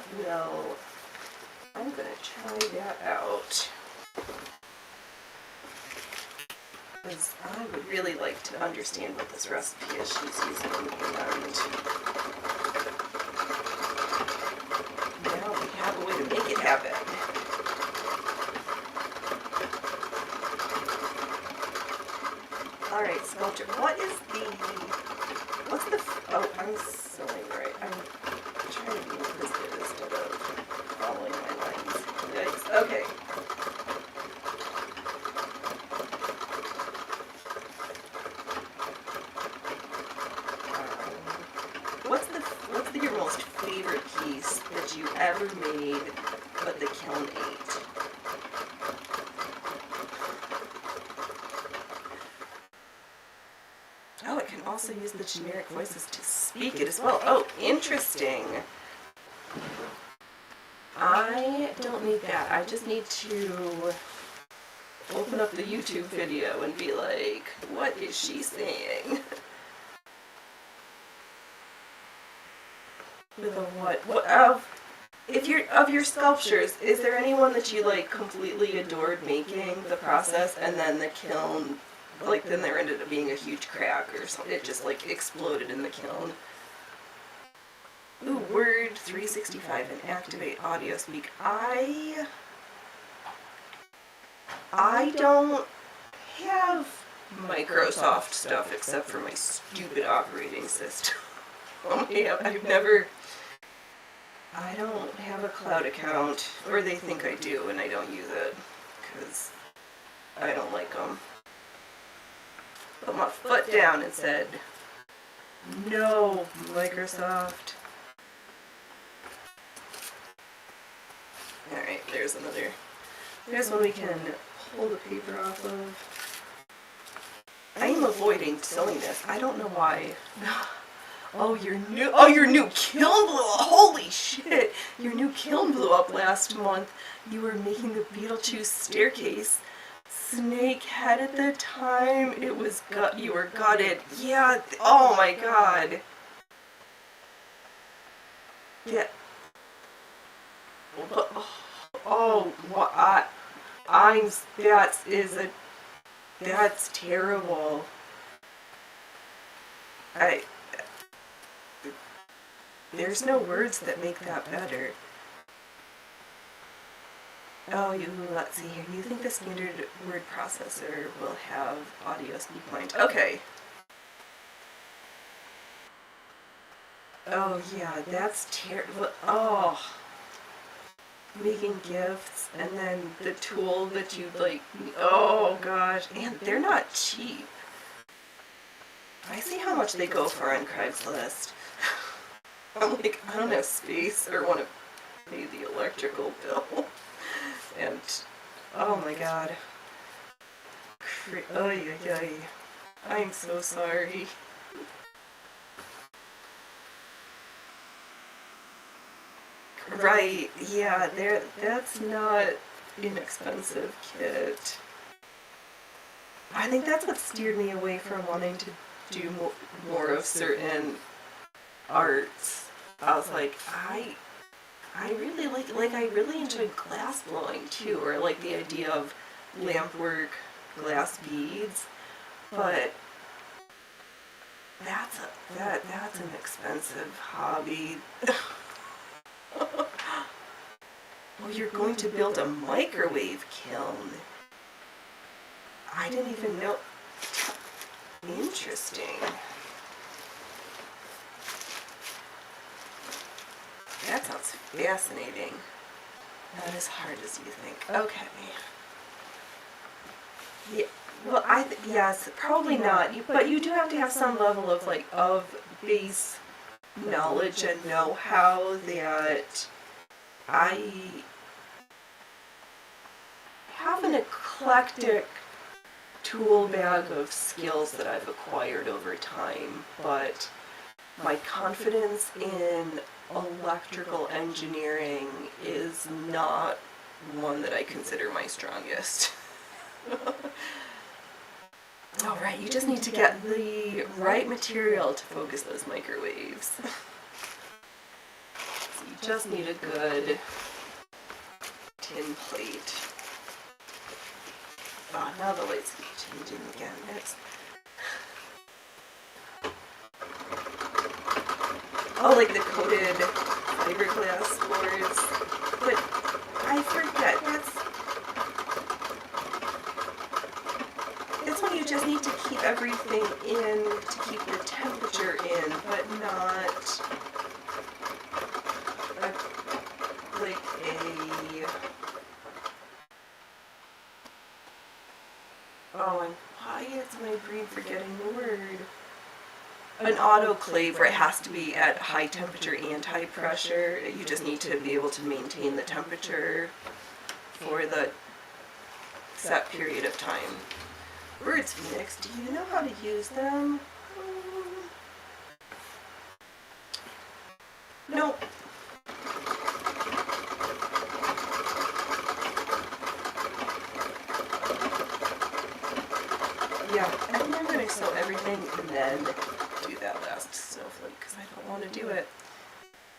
gonna try that out. Because I would really like to understand what this recipe is she's using, and now we have a way to make it happen. Alright, sculpture. Oh, I'm sewing right. I'm trying to be inquisitive instead of following my lines. Yikes. Okay. What's your most favorite piece that you ever made but the kiln ate? Oh, it can also use the generic voices to speak it as well. Oh, interesting. I don't need that. I just need to open up the YouTube video and be like, what is she saying? With a what? Of your sculptures, is there anyone that you like completely adored making the process, and then the kiln, like then there ended up being a huge crack or something? It just like exploded in the kiln. Ooh, Word 365 and activate audio speak. I don't have Microsoft stuff except for my stupid operating system. I don't have a cloud account, or they think I do, and I don't use it, because I don't like them. Put my foot down and said, no, Microsoft. Alright, there's one we can pull the paper off of. I am avoiding sewing this. I don't know why. Oh, your new kiln blew up. Holy shit. Your new kiln blew up last month. You were making the Beetlejuice staircase. Snake head at the time. You were gutted. Yeah. Oh my god. Yeah. Oh, that's terrible. There's no words that make that better. Oh, let's see here. You think the standard word processor will have audio speak mind? Okay. Oh yeah, that's terrible. Oh. Making gifts, and then the tool that you like, oh gosh, and they're not cheap. I see how much they go for on Craigslist. I'm like, I don't have space or want to pay the electrical bill. And, oh my god. I'm so sorry. Right, yeah, that's not inexpensive kit. I think that's what steered me away from wanting to do more of certain arts. I was like, I really I really enjoyed glass blowing too, or like the idea of lamp work, glass beads, but that's an expensive hobby. Oh, you're going to build a microwave kiln. I didn't even know. Interesting. that sounds fascinating. Not as hard as you think. Okay. Yeah. Well, yes, probably not. But you do have to have some level of base knowledge and know-how that I have an eclectic tool bag of skills that I've acquired over time, but my confidence in electrical engineering is not one that I consider my strongest. All right, you just need to get the right material to focus those microwaves. So you just need a good tin plate. Oh, now the lights keep changing again. Oh, like the coated fiberglass boards. But I forget, that's when you just need to keep everything in to keep the temperature in, but not like oh, and why is my brain forgetting the word? An autoclave where it has to be at high temperature and high pressure. You just need to be able to maintain the temperature for the set period of time. Words, Phoenix, do you know how to use them? Nope. Yeah, I think I'm going to sew everything and then do that last snowflake because I don't want to do it.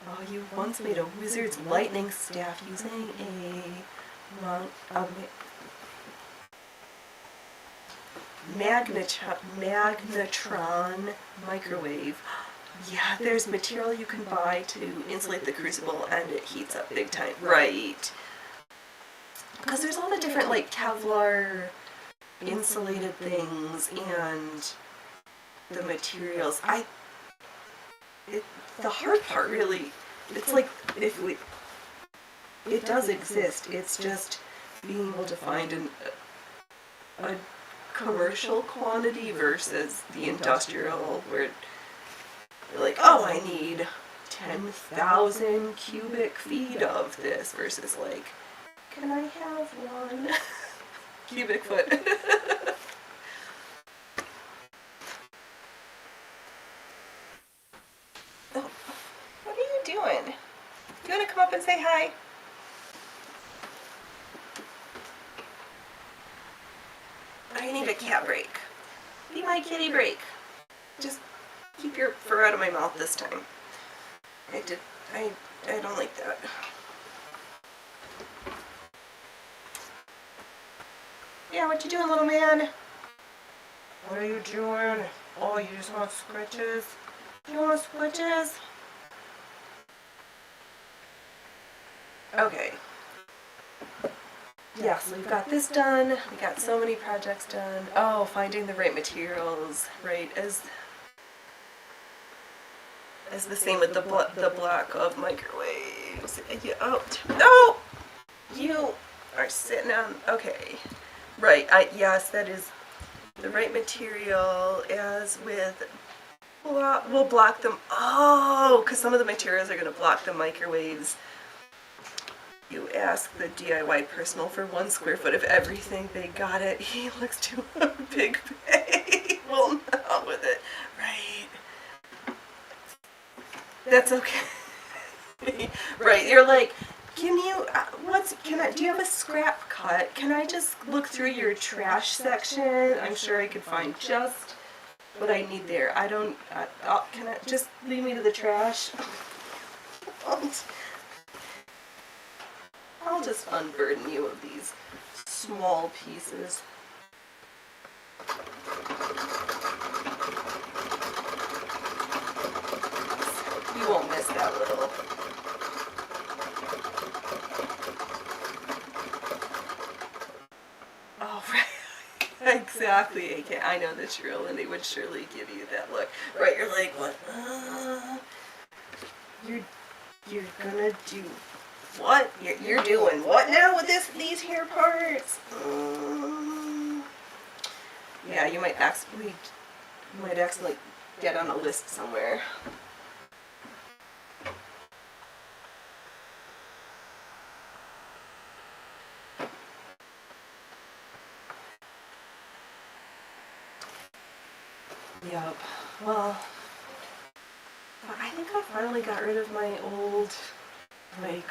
Oh, you once made a wizard's lightning staff using a magnetron microwave. Yeah, there's material you can buy to insulate the crucible and it heats up big time. Right. Because there's all the different Kevlar insulated things and the materials. The hard part really, it's like it does exist. It's just being able to find a commercial quantity versus the industrial where you're like, oh, I need 10,000 cubic feet of this versus can I have 1 cubic foot? Oh, what are you doing? You want to come up and say hi? I need a cat break. Be my kitty break. Just keep your fur out of my mouth this time. I don't like that. Yeah, what you doing, little man? What are you doing? Oh, you just want scratches? You want scratches? Okay. Yeah, so we've got this done. We got so many projects done. Oh, finding the right materials, right? As the same with the block of microwaves. Oh, no! You are sitting on. Okay, right. Yes, that is the right material. As with we'll block them. Oh, because some of the materials are going to block the microwaves. You ask the DIY personal for 1 square foot of everything. They got it. He looks too big pay. Well, not with it. Right. That's okay. Right. You're like, can you? Do you have a scrap cut? Can I just look through your trash section? I'm sure I could find just what I need there. I don't. Can I just lead me to the trash? I'll just unburden you of these small pieces. You won't miss that little. Oh, right. Exactly. I know the drill, and they would surely give you that look. Right, you're like, what? You're gonna do what? You're doing what now with these hair parts? Yeah, you might accidentally get on a list somewhere. Yep. Well, I think I finally got rid of my old, like,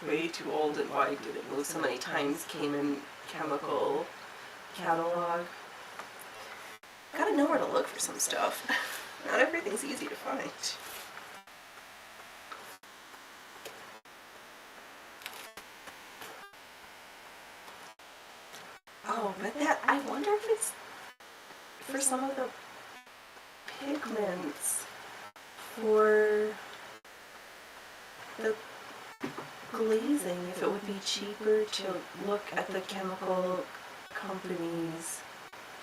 way too old and why did it move so many times came in chemical catalog. Gotta know where to look for some stuff. Not everything's easy to find. Oh, but I wonder if it's for some of the pigments for the glazing, if it would be cheaper to look at the chemical companies'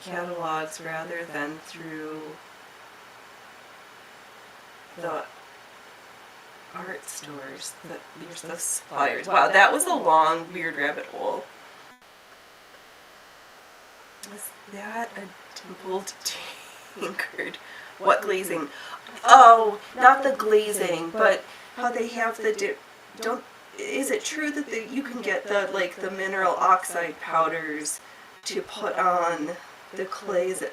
catalogs rather than through the art stores, the suppliers. Wow, that was a long, weird rabbit hole. Is that a dimpled tankard? What glazing? Oh, not the glazing, but how they have the is it true that you can get the mineral oxide powders to put on the clays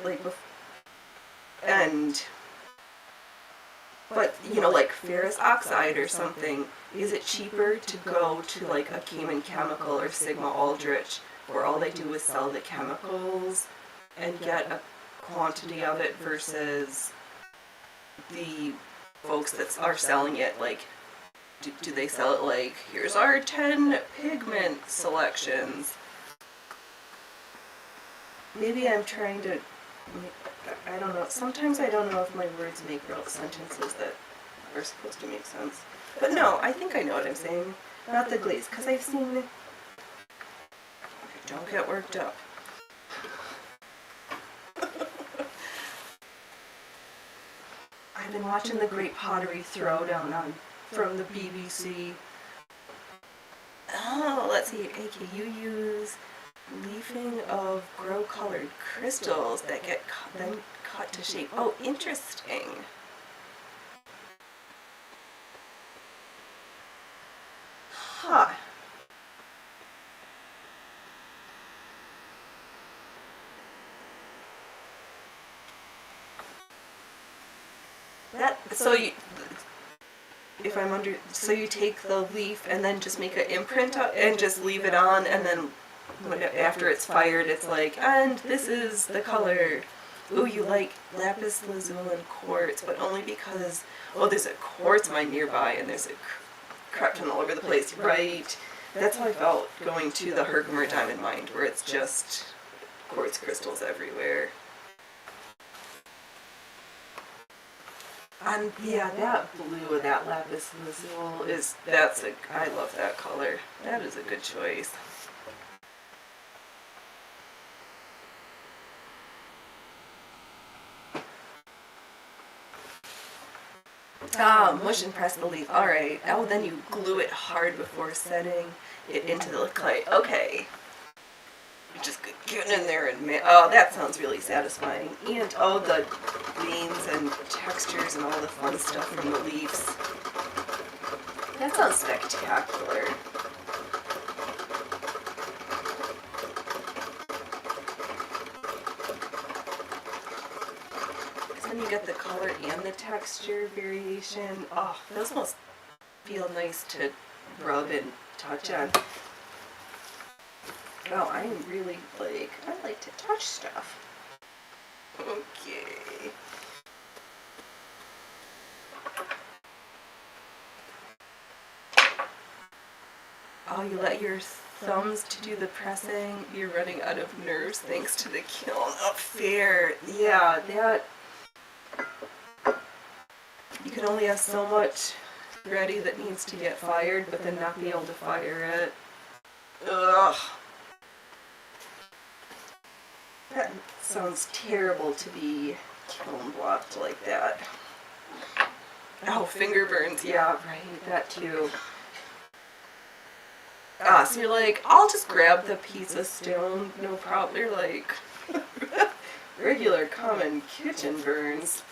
but like ferrous oxide or something, is it cheaper to go to like a Cayman Chemical or Sigma Aldrich where all they do is sell the chemicals and get a quantity of it versus the folks that are selling it? Like, do they sell it like, here's our 10 pigment selections? Maybe I'm trying to, I don't know. Sometimes I don't know if my words make real sentences that are supposed to make sense. But no, I think I know what I'm saying. Not the glaze, because I've seen... Okay, don't get worked up. I've been watching the Great Pottery Throwdown from the BBC. Oh, let's see. Okay, you use leafing of grow-colored crystals that get then cut to shape. Oh, interesting. Huh. So you take the leaf and then just make an imprint and just leave it on, and then after it's fired, it's like, and this is the color. Ooh, you like lapis lazuli and quartz, but only because, there's a quartz mine nearby, and there's a krypton all over the place, right? That's how I felt going to the Herkimer Diamond Mine, where it's just quartz crystals everywhere. And yeah, that blue of that lapis lazuli I love that color. That is a good choice. Ah, mush and press the leaf. Alright. Oh, then you glue it hard before setting it into the clay. Okay. Just getting in there and that sounds really satisfying. And the veins and textures and all the fun stuff from the leaves. That sounds spectacular. Then you get the color and the texture variation. Oh, those must feel nice to rub and touch on. Oh, I like to touch stuff. Okay. Oh, you let your thumbs to do the pressing. You're running out of nerves thanks to the kiln up there. Yeah, that... You can only have so much ready that needs to get fired, but then not be able to fire it. Ugh. That sounds terrible to be kiln blocked like that. Oh, finger burns, yeah, right, that too. So you're like, I'll just grab the pizza stone, no problem. You're like, regular common kitchen burns.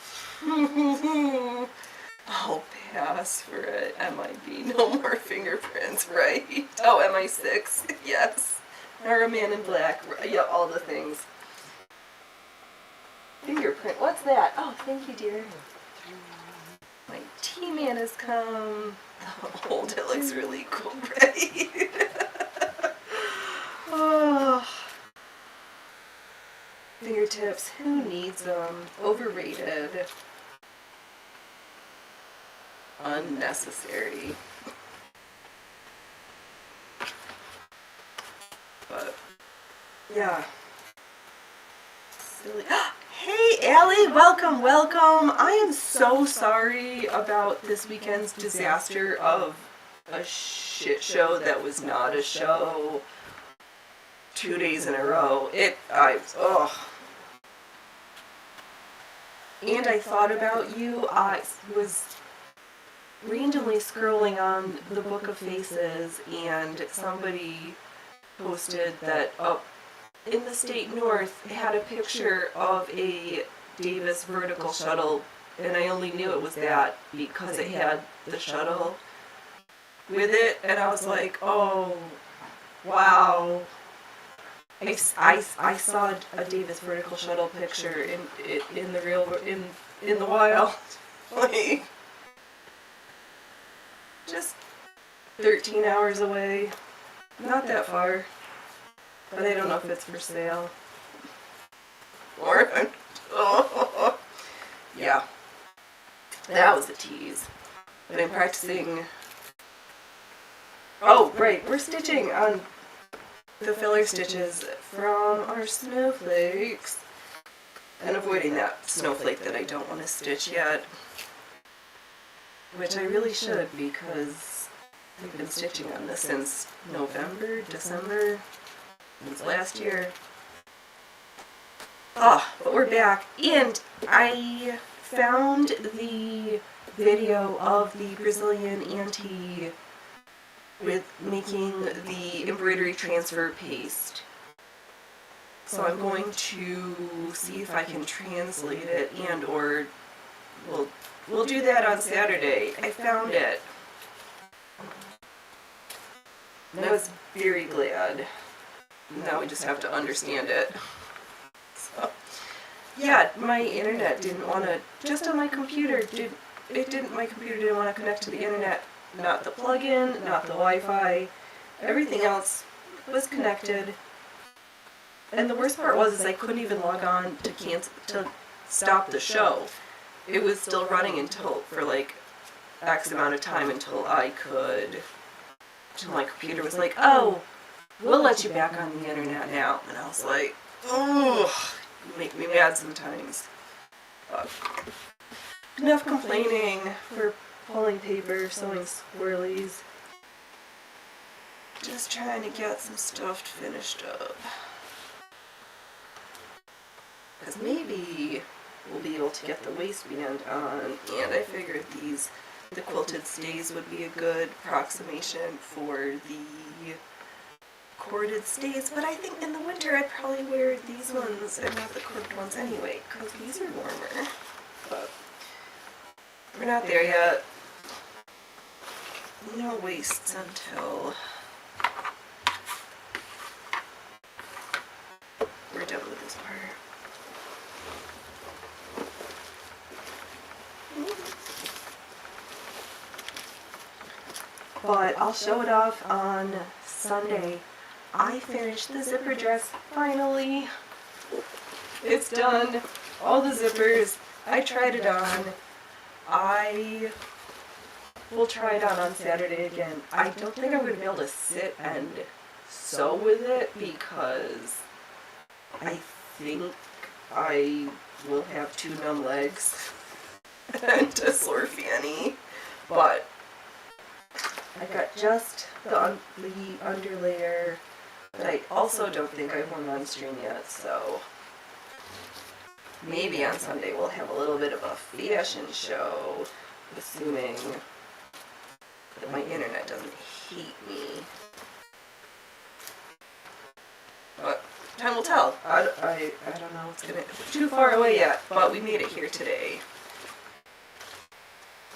I'll pass for it. MIB, no more fingerprints, right? Oh, MI6, yes. Or a man in black, yeah, all the things. Fingerprint, what's that? Oh, thank you, dear. My T-Man has come. Oh, it looks really cool, right? Oh. Fingertips, who needs them? Overrated. Unnecessary. But, yeah. Silly. Hey, Allie, welcome, welcome. I am so sorry about this weekend's disaster of a shit show that was not a show 2 days in a row. And I thought about you. I was randomly scrolling on the Book of Faces, and somebody posted that up in the state north had a picture of a Davis vertical shuttle, and I only knew it was that because it had the shuttle with it, and I was like, oh, wow. I saw a Davis vertical shuttle picture in the wild, like just 13 hours away, not that far, but I don't know if it's for sale. Or yeah, that was a tease. But I'm practicing. Oh, right, we're stitching on the filler stitches from our snowflakes and avoiding that snowflake that I don't want to stitch yet, which I really should because I've been stitching on this since November, December, since last year. But we're back, and I found the video of the Brazilian auntie with making the embroidery transfer paste. So I'm going to see if I can translate it, and or we'll do that on Saturday. I found it. And I was very glad. Now we just have to understand it. So, yeah, my internet didn't want to, just on my computer, my computer didn't want to connect to the internet. Not the plug-in, not the Wi-Fi. Everything else was connected. And the worst part was I couldn't even log on to stop the show. It was still running for like X amount of time until my computer was like, oh, we'll let you back on the internet now. And I was like, oh, you make me mad sometimes. But enough complaining for pulling paper, sewing squirrelies. Just trying to get some stuff finished up. Because maybe we'll be able to get the waistband on, and I figured the quilted stays would be a good approximation for the corded stays, but I think in the winter I'd probably wear these ones and not the corded ones anyway, because these are warmer. But we're not there yet. No waists until we're done with this part. But I'll show it off on Sunday. I finished the zipper dress finally. It's done. All the zippers. I tried it on. I will try it on Saturday again. I don't think I'm going to be able to sit and sew with it because I think I will have 2 numb legs and a sore fanny. But I got just the underlayer, but I also don't think I've worn on string yet, so maybe on Sunday we'll have a little bit of a fashion show. assuming that my internet doesn't hate me. But time will tell. I don't know. It's too far away yet, but we made it here today.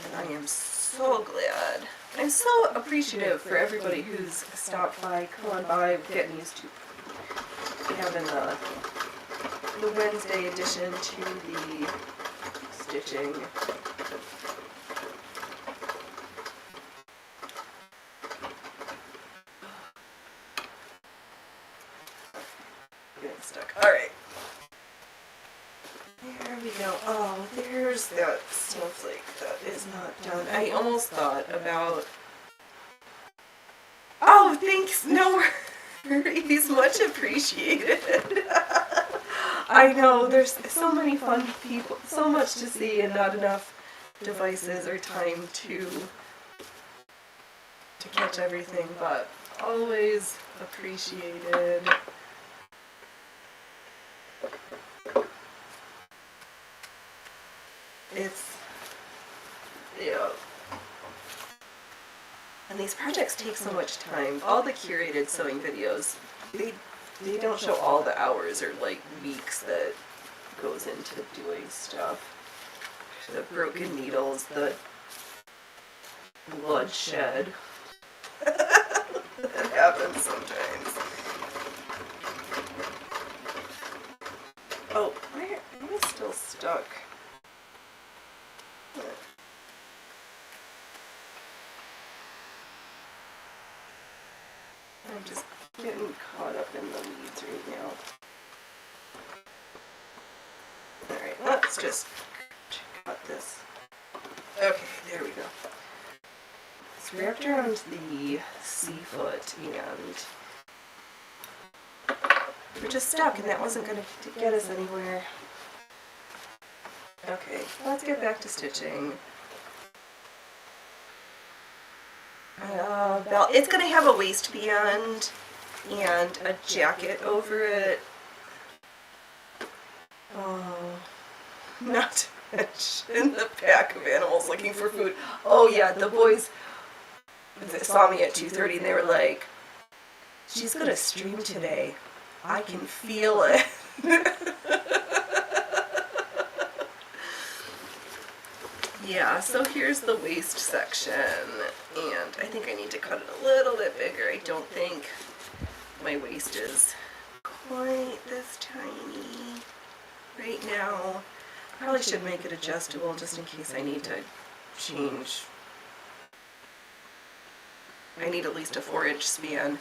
And I am so glad. I'm so appreciative for everybody who's stopped by, come on by, getting used to having the Wednesday addition to the stitching. Getting stuck. Alright. There we go. Oh, there's that snowflake that is not done. I almost thought about... Oh, thanks! No worries. Much appreciated. I know, there's so many fun people, so much to see and not enough devices or time to catch everything, but always appreciated. It's, yeah. And these projects take so much time. All the curated sewing videos, they don't show all the hours or like weeks that goes into doing stuff. The broken needles, the bloodshed. That happens sometimes. Oh, where am I still stuck? I'm just getting caught up in the weeds right now. Alright, let's just cut this. Okay, there we go. It's wrapped around the C-foot and we're just stuck and that wasn't going to get us anywhere. Okay, let's get back to stitching. Belt. It's going to have a waistband and a jacket over it. Not to mention the pack of animals looking for food. Oh yeah, the boys saw me at 2:30 and they were like, "She's going to stream today. I can feel it." Yeah, so here's the waist section, and I think I need to cut it a little bit bigger. I don't think my waist is quite this tiny right now. Probably should make it adjustable just in case I need to change. I need at least a 4-inch span.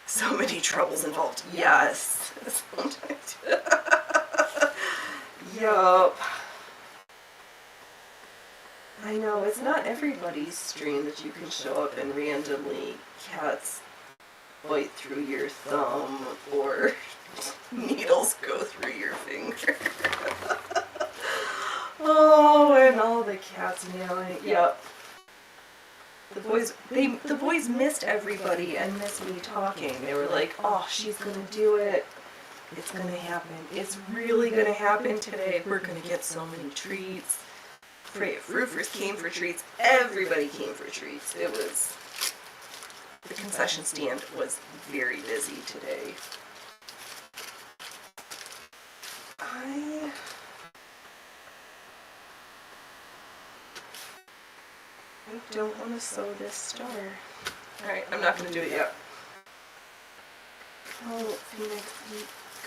So many troubles involved. Yes. Yup. I know, it's not everybody's stream that you can show up and randomly cats bite through your thumb or needles go through your finger. Oh, and all the cats meowing. Yep. The boys missed everybody and missed me talking. They were like, "Oh, she's gonna do it. It's gonna happen. It's really gonna happen today. We're gonna get so many treats." Roofers came for treats. Everybody came for treats. It was... The concession stand was very busy today. I don't want to sew this star. Alright, I'm not going to do it yet. Oh, Phoenix, you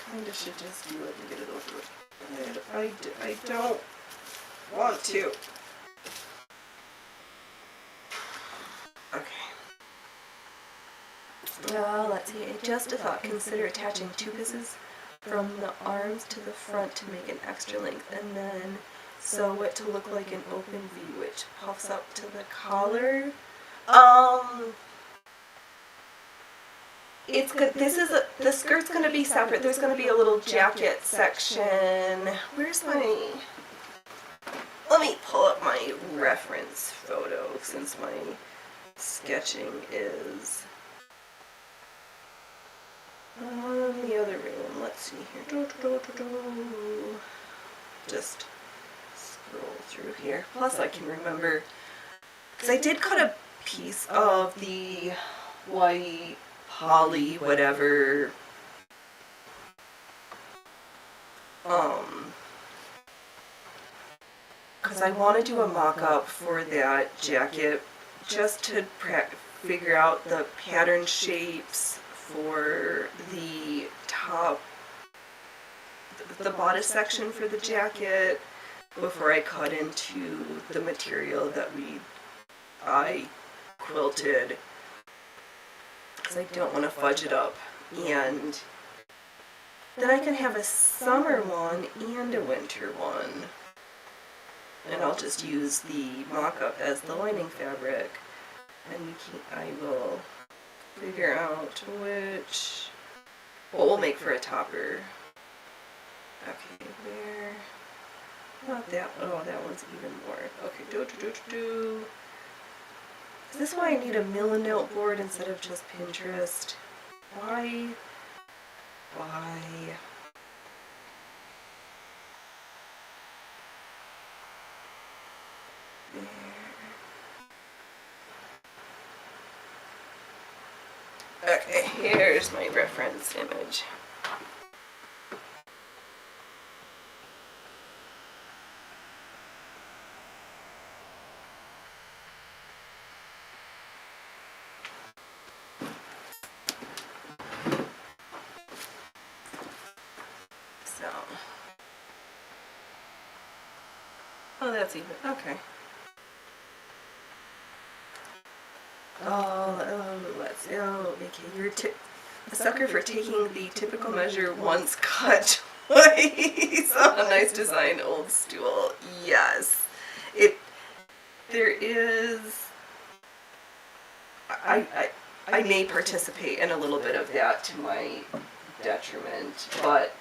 kind of should just do it and get it over with. I don't want to. Okay. Let's see. Just a thought. Consider attaching 2 pieces from the arms to the front to make an extra length, and then sew it to look like an open V, which puffs up to the collar. It's good. The skirt's gonna be separate. There's gonna be a little jacket section. Where's my? Let me pull up my reference photo since my sketching is in the other room. Let's see here. Just scroll through through here. Plus I can remember, because I did cut a piece of the white poly whatever because I want to do a mock-up for that jacket just to figure out the pattern shapes for the top, the bodice section for the jacket before I cut into the material that I quilted, because I don't want to fudge it up. And then I can have a summer one and a winter one. And I'll just use the mock-up as the lining fabric. And I will figure out which, what will make for a topper. Okay, where, not that, oh, that one's even more. Okay, Is this why I need a Milanote board instead of just Pinterest? Why? There. Okay, here's my reference image. So, oh, that's even, okay. Let's go. Okay, you're a sucker for taking the typical measure once, cut twice. Oh, nice design, old stool. Yes. There is, I may participate in a little bit of that to my detriment, but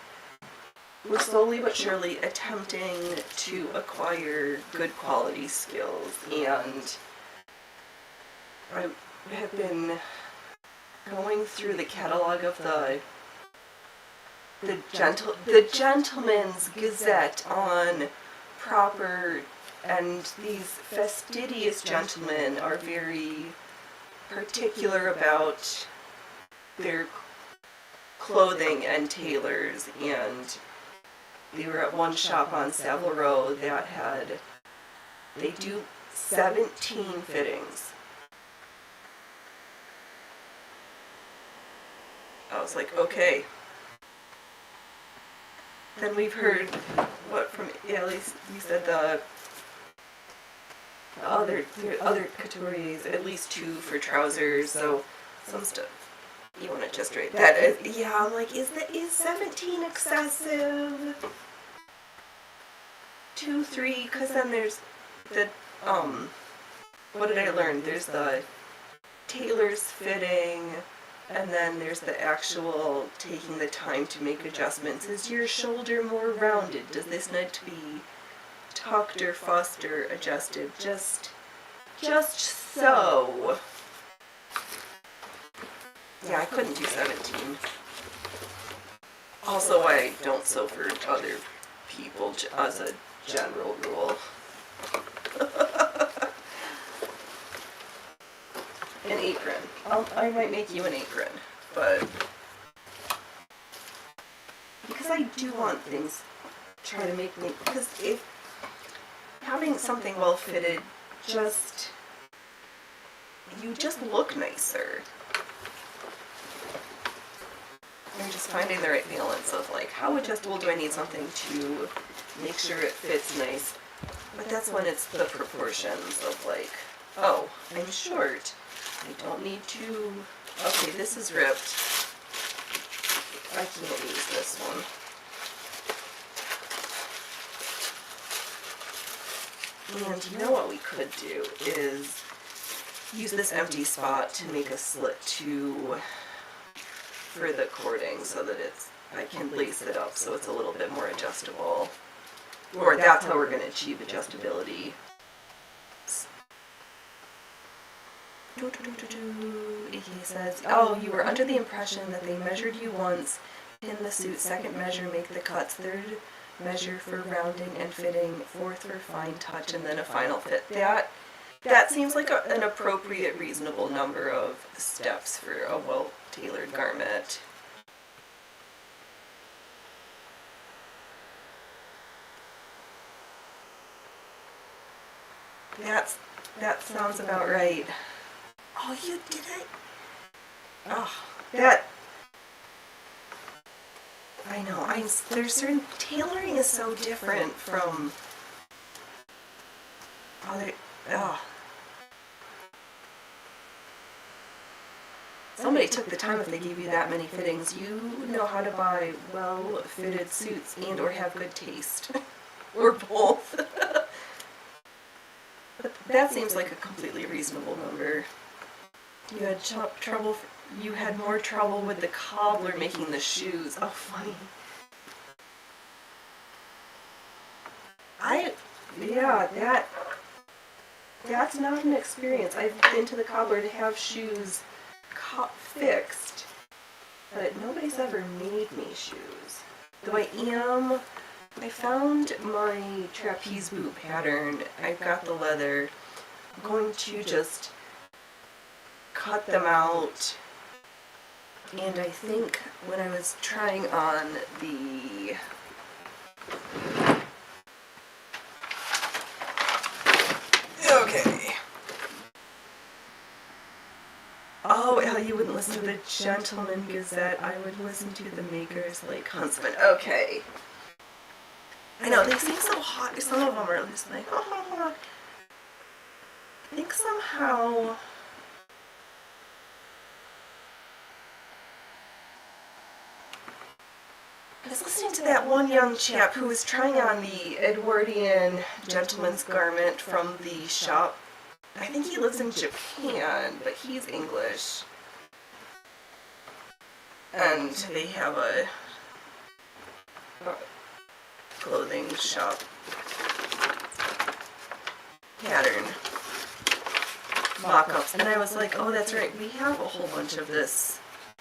we're slowly but surely attempting to acquire good quality skills, and I have been going through the catalog of the Gentleman's Gazette on proper, and these fastidious gentlemen are very particular about their clothing and tailors, and we were at one shop on Savile Row that they do 17 fittings. I was like, okay. Then we've heard, from, yeah, at least you said the other couturiers, at least 2 for trousers, so some stuff. You want to just write that is, yeah, I'm like, is 17 excessive? 2, 3, because then there's the, what did I learn? There's the tailor's fitting, and then there's the actual taking the time to make adjustments. Is your shoulder more rounded? Does this need to be tucked or fussed or adjusted? Just so. Yeah, I couldn't do 17. Also, I don't sew for other people as a general rule. An apron. I might make you an apron, but because I do want things, try to make me, because if having something well fitted, you just look nicer. I'm just finding the right balance of like, how adjustable do I need something to make sure it fits nice? But that's when it's the proportions of like, oh, I'm short. I don't need to, okay, this is ripped. I can't use this one. And you know what we could do is use this empty spot to make a slit for the cording so that I can lace it up so it's a little bit more adjustable. Or that's how we're going to achieve adjustability. He says, oh, you were under the impression that they measured you once, pin the suit, second measure, make the cuts, third measure for rounding and fitting, fourth for fine touch, and then a final fit. That seems like an appropriate, reasonable number of steps for a well-tailored garment. That sounds about right. Oh, you did it. Oh, I know. There's certain tailoring is so different from other. Oh. Somebody took the time if they gave you that many fittings. You know how to buy well-fitted suits and or have good taste, or both. But that seems like a completely reasonable number. You had trouble. You had more trouble with the cobbler making the shoes. Oh, funny. That's not an experience. I've been to the cobbler to have shoes fixed, but nobody's ever made me shoes. Though I found my trapeze boot pattern. I've got the leather. I'm going to just cut them out. And I think when I was trying on the you wouldn't listen to the Gentleman Gazette. I would listen to the Makers Lake Huntsman. Okay. I know, they seem so hot. Some of them are just like, oh. I think somehow I was listening to that one young chap who was trying on the Edwardian gentleman's garment from the shop. I think he lives in Japan, but he's English. And they have a clothing shop pattern mock-ups. And I was like, oh, that's right, we have a whole bunch of this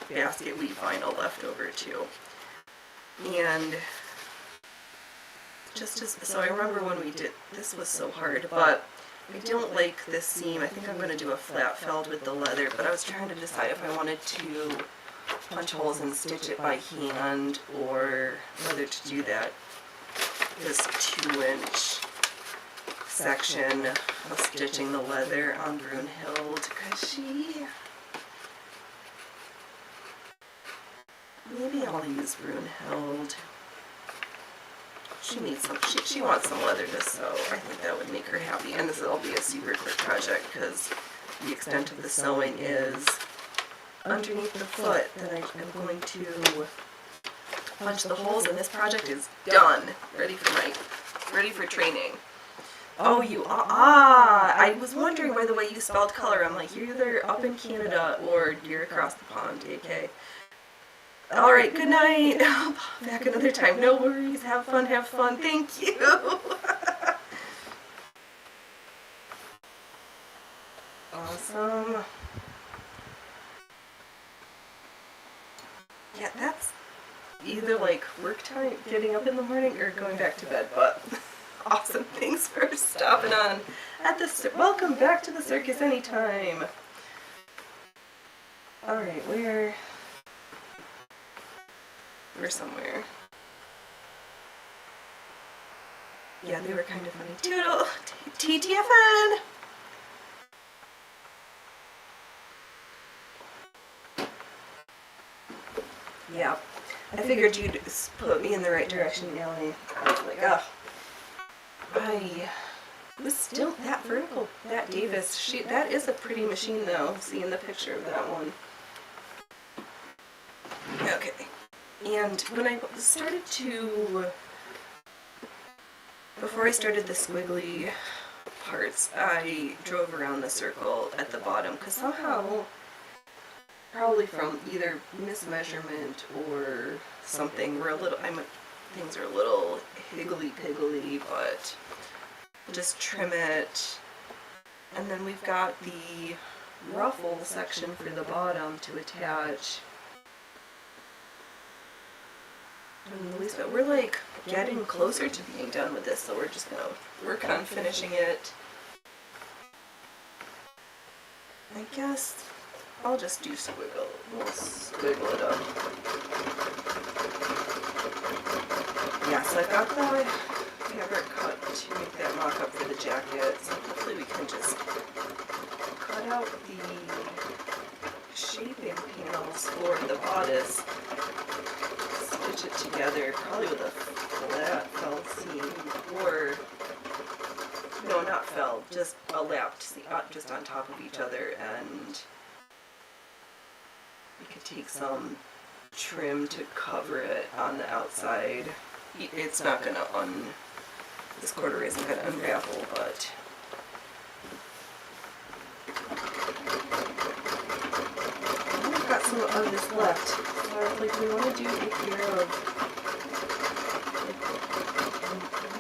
basket weave vinyl left over too. And so I remember when we did, this was so hard, but I don't like this seam. I think I'm going to do a flat felt with the leather, but I was trying to decide if I wanted to punch holes and stitch it by hand or whether to do that. This 2-inch section of stitching the leather on Brunhild, because maybe I'll use Brunhild. She needs some. She wants some leather to sew. I think that would make her happy. And this will be a super quick project because the extent of the sewing is underneath the foot. Then I'm going to punch the holes, and this project is done. Ready for training. Oh, you I was wondering by the way you spelled color. I'm like, you're either up in Canada or you're across the pond, AK. All right, good night. Back another time. No worries. Have fun. Thank you. Awesome. Yeah, that's either like work time, getting up in the morning, or going back to bed, but awesome. Thanks for stopping on at the welcome back to the circus anytime. All right, we're somewhere. Yeah, they were kind of funny. Toodle! TTFN! Yeah. I figured you'd put me in the right direction, Ellie. I was like, oh. I was still that vertical, that Davis. That is a pretty machine though, seeing the picture of that one. Okay. And when I started before I started the squiggly parts, I drove around the circle at the bottom because somehow, probably from either mismeasurement or something, things are a little higgly-piggly, but just trim it. And then we've got the ruffle section for the bottom to attach. And at least we're like getting closer to being done with this, so we're just gonna work on finishing it. I guess I'll just do squiggle. We'll squiggle it up. Yes, I've got the fabric cut to make that mock-up for the jacket, so hopefully we can just cut out the shaping panels for the bodice, stitch it together, probably with a flat felt seam, or no, not felt, just a lapped seam, just on top of each other, and we could take some trim to cover it on the outside. It's not gonna this corduroy isn't gonna unravel, but we've got some of this left. So I was like, we want to do a pair of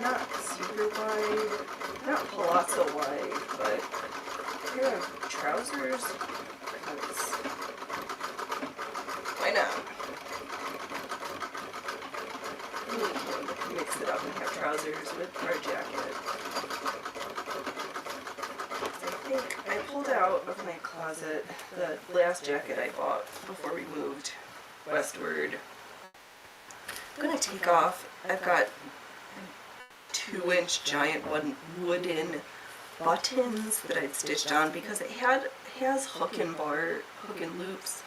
not super wide, not palazzo wide, but a pair of trousers. Because why not? We can mix it up and have trousers with our jacket. I think I pulled out of my closet the last jacket I bought before we moved westward. I'm gonna take off. I've got 2-inch giant wooden buttons that I'd stitched on because it has hook and loops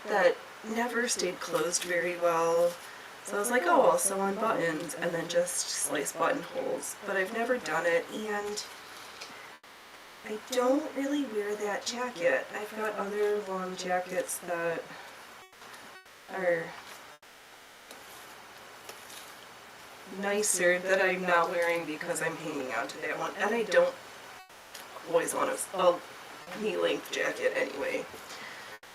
that never stayed closed very well. So I was like, oh, I'll sew on buttons and then just slice buttonholes. But I've never done it, and I don't really wear that jacket. I've got other long jackets that are nicer that I'm not wearing because I'm hanging on to that one. And I don't always want a knee-length jacket anyway.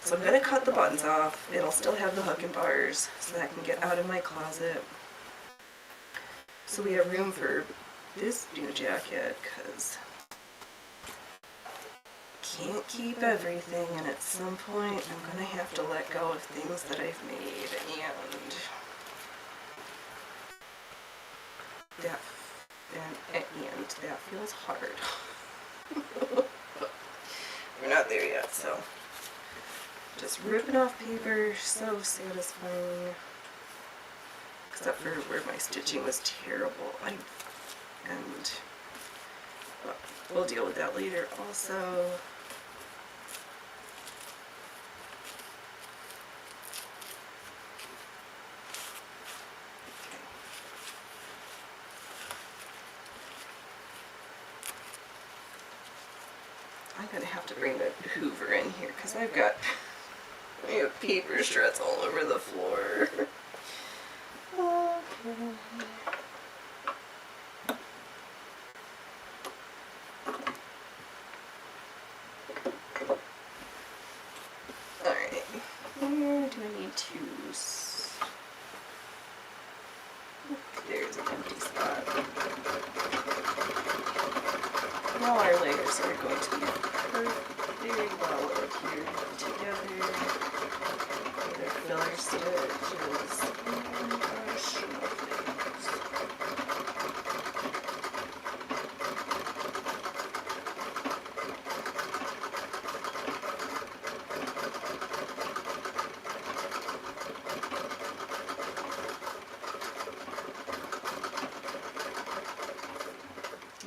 So I'm going to cut the buttons off. It'll still have the hook and bars so that I can get out of my closet. So we have room for this new jacket because can't keep everything, and at some point I'm going to have to let go of things that I've made, and that feels hard. We're not there yet, so just ripping off paper, so satisfying. Except for where my stitching was terrible. But we'll deal with that later also. I'm gonna have to bring the Hoover in here because I have paper shreds all over the floor. Okay. Alright, where do I need to... There's an empty spot. Now our layers are going to be very well adhered together. The filler stitches and our snowflakes.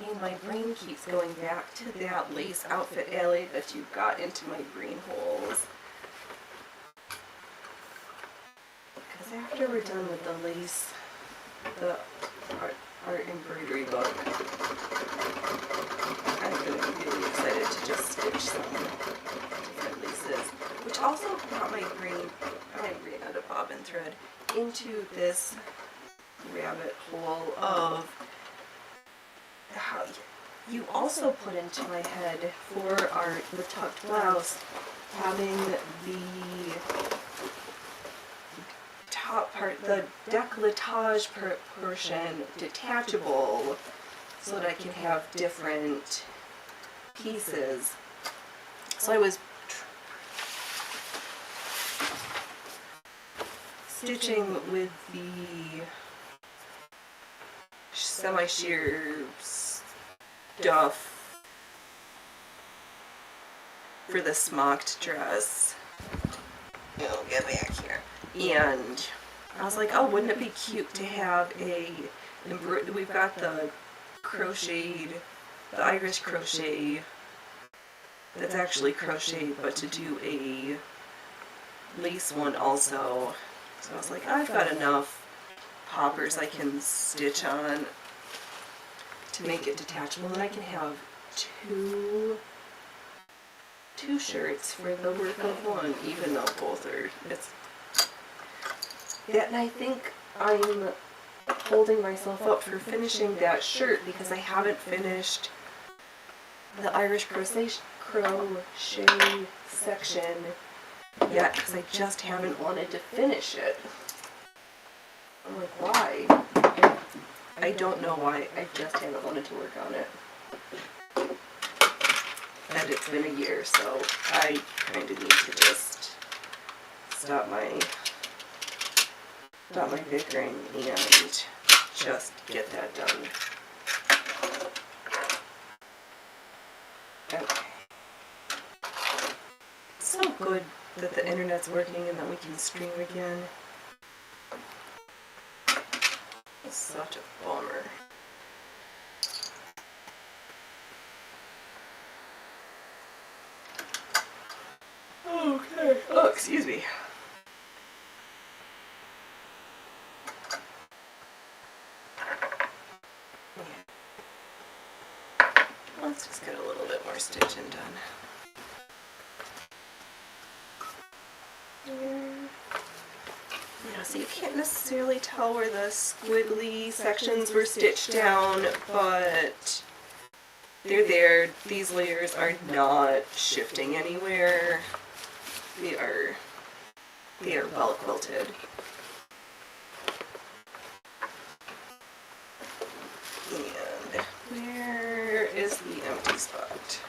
And my brain keeps going back to that lace outfit alley that you got into my brain holes. Because after we're done with the lace, the art embroidery book, I'm going to be really excited to just stitch some different laces. Which also brought my brain out of bobbin thread into this rabbit hole of how you also put into my head for the tucked blouse having the top part, the décolletage portion detachable so that I can have different pieces. So I was stitching with the semi-sheer stuff for the smocked dress. Oh, get back here. And I was like, oh, wouldn't it be cute to have we've got the Irish crochet that's actually crocheted, but to do a lace one also. So I was like, I've got enough poppers I can stitch on to make it detachable, and I can have two shirts for the work of one, even though both are. And I think I'm holding myself up for finishing that shirt because I haven't finished the Irish crochet section yet because I just haven't wanted to finish it. I'm like, why? I don't know why. I just haven't wanted to work on it. And it's been a year, so I kind of need to just stop my bickering and just get that done. Okay. It's so good that the internet's working and that we can stream again. It's such a bummer. Okay. Oh, excuse me. Let's just get a little bit more stitching done. Yeah, so you can't necessarily tell where the squiggly sections were stitched down, but they're there. These layers are not shifting anywhere. They are well quilted. And where is the empty spot?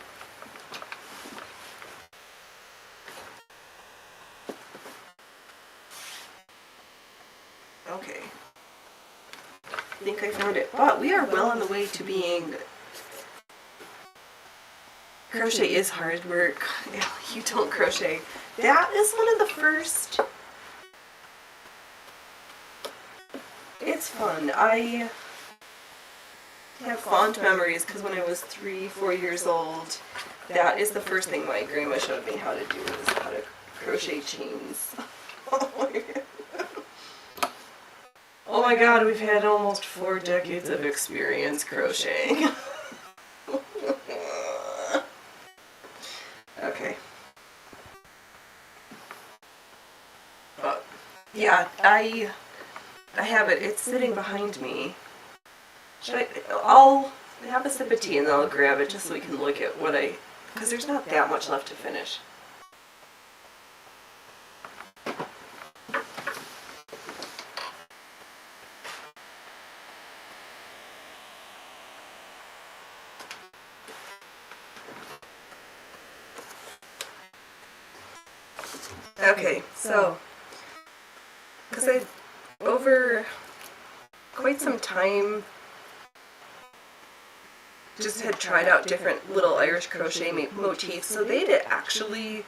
Okay. I think I found it. But we are well on the way to being... Crochet is hard work. You don't crochet. That is one of the first... It's fun. I have fond memories because when I was 3-4 years old, that is the first thing my grandma showed me how to do, is how to crochet chains. Oh my god, we've had almost 4 decades of experience crocheting. Okay. Yeah, I have it. It's sitting behind me. I'll have a sip of tea and then I'll grab it just so we can look at what because there's not that much left to finish. Okay, so, because I, over quite some time, just had tried out different little Irish crochet motifs, so they'd actually,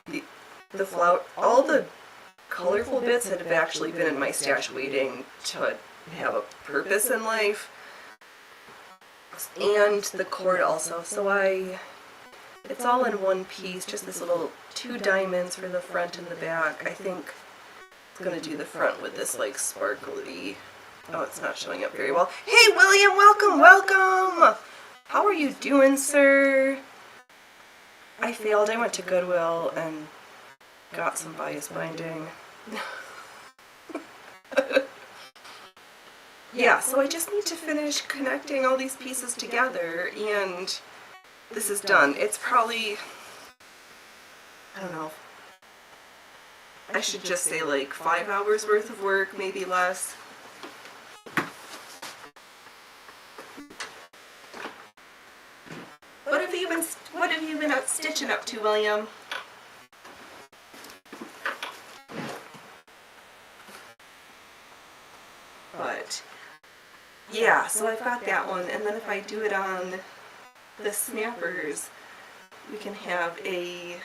the flower, all the colorful bits had actually been in my stash waiting to have a purpose in life, and the cord also, so it's all in one piece, just this little 2 diamonds for the front and the back. I think it's going to do the front with this like sparkly, oh, it's not showing up very well. Hey William, welcome! How are you doing, sir? I failed. I went to Goodwill and got some bias binding. Yeah, so I just need to finish connecting all these pieces together and this is done. It's probably, I don't know, I should just say like 5 hours worth of work, maybe less. What have you been out stitching up to, William? Yeah, so I've got that one, and then if I do it on the snappers, we can have a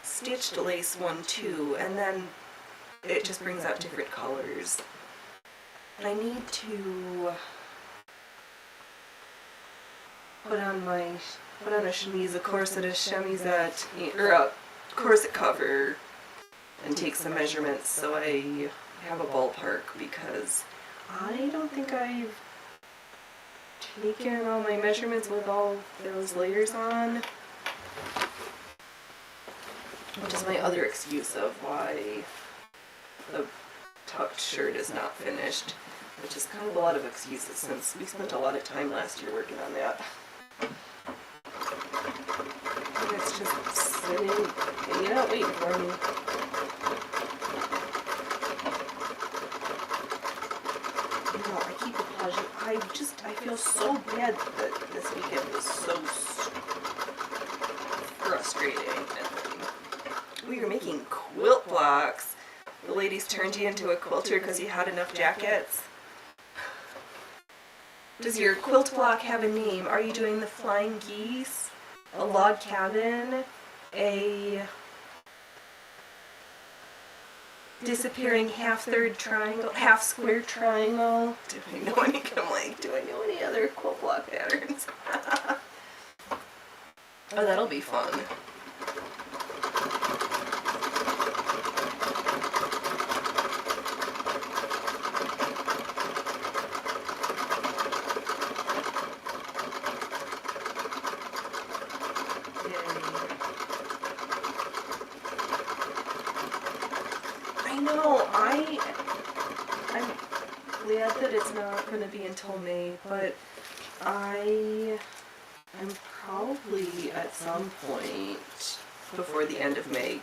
stitched lace one too, and then it just brings out different colors. And I need to put on a chemise, a corset, a chemisette, or a corset cover, and take some measurements so I have a ballpark, because I don't think I've taken all my measurements with all those layers on, which is my other excuse of why the tucked shirt is not finished, which is kind of a lot of excuses since we spent a lot of time last year working on that. And it's just sitting, hanging out, waiting for me. I keep apologizing. I feel so bad that this weekend was so frustrating. And we were making quilt blocks. The ladies turned you into a quilter because you had enough jackets. Does your quilt block have a name? Are you doing the flying geese, a log cabin, a disappearing half-third triangle, half-square triangle? Do I know any other quilt block patterns? Oh, that'll be fun. I know, I'm glad that it's not going to be until May, but I'm probably at some point before the end of May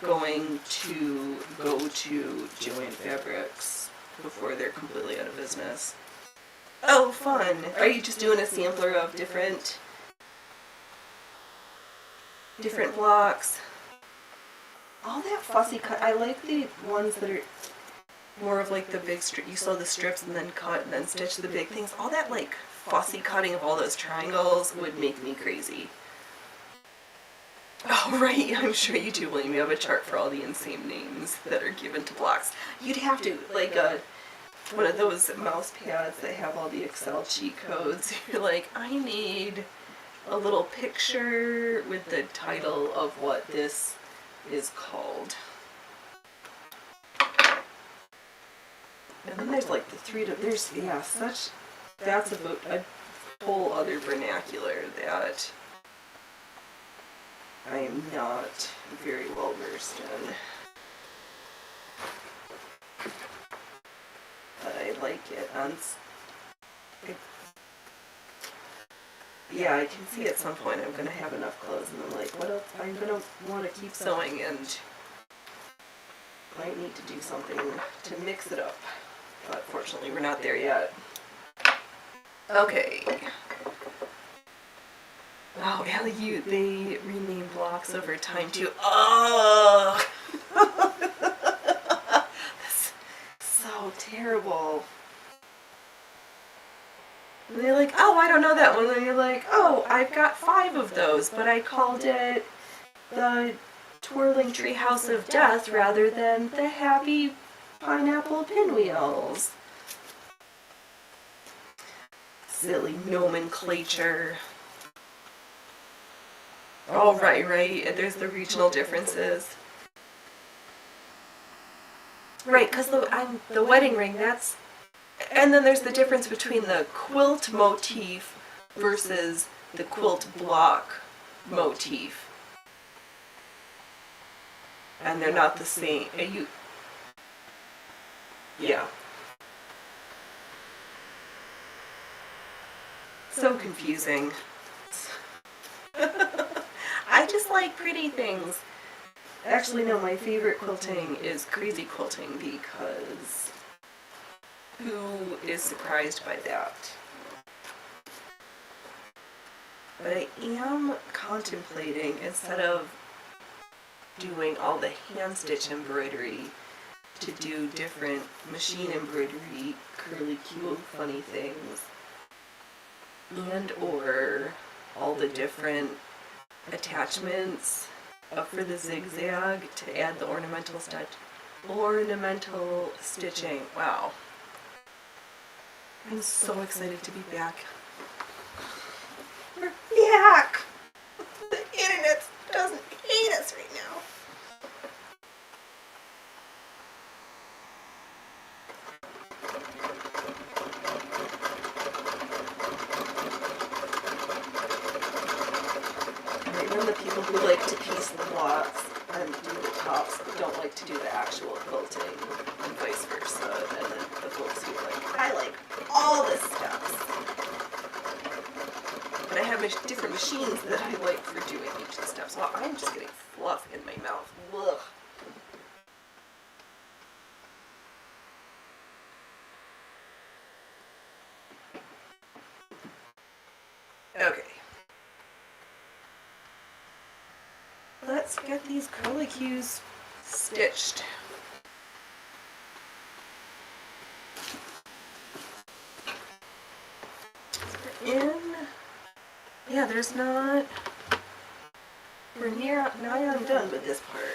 going to go to Joann Fabrics before they're completely out of business. Oh, fun! Are you just doing a sampler of different blocks? All that fussy cut, I like the ones that are more of like the big strip, you sew the strips and then cut and then stitch the big things. All that like fussy cutting of all those triangles would make me crazy. Oh right, I'm sure you do, William. You have a chart for all the insane names that are given to blocks. You'd have to, like one of those mouse pads that have all the Excel cheat codes. You're like, I need a little picture with the title of what this is called. And then there's like that's about a whole other vernacular that I am not very well versed in. But I like it. Yeah, I can see at some point I'm going to have enough clothes and I'm like, what else? I'm going to want to keep sewing and might need to do something to mix it up. But fortunately we're not there yet. Okay. Oh, Ellie, they rename blocks over time too. Oh! That's so terrible. And they're like, oh, I don't know that one. And you're like, oh, I've got 5 of those, but I called it the Twirling Treehouse of Death rather than the Happy Pineapple Pinwheels. Silly nomenclature. Oh, right. There's the regional differences. Right, because the wedding ring, that's... And then there's the difference between the quilt motif versus the quilt block motif. And they're not the same. Yeah. So confusing. I just like pretty things. Actually, no, my favorite quilting is crazy quilting because who is surprised by that? But I am contemplating, instead of doing all the hand stitch embroidery, to do different machine embroidery, curly, cute, funny things, and or all the different attachments up for the zigzag to add the ornamental stitching. Wow. I'm so excited to be back. We're back! The internet doesn't hate us right now. Right, then the people who like to piece the blocks and do the tops don't like to do the actual quilting, and vice versa. And then the folks who I like all this stuff. But I have different machines that I like for doing each of the steps. Well, I'm just getting fluff in my mouth. Ugh. Okay. Let's get these curlicues stitched. Yeah, there's not. We're nigh on done with this part.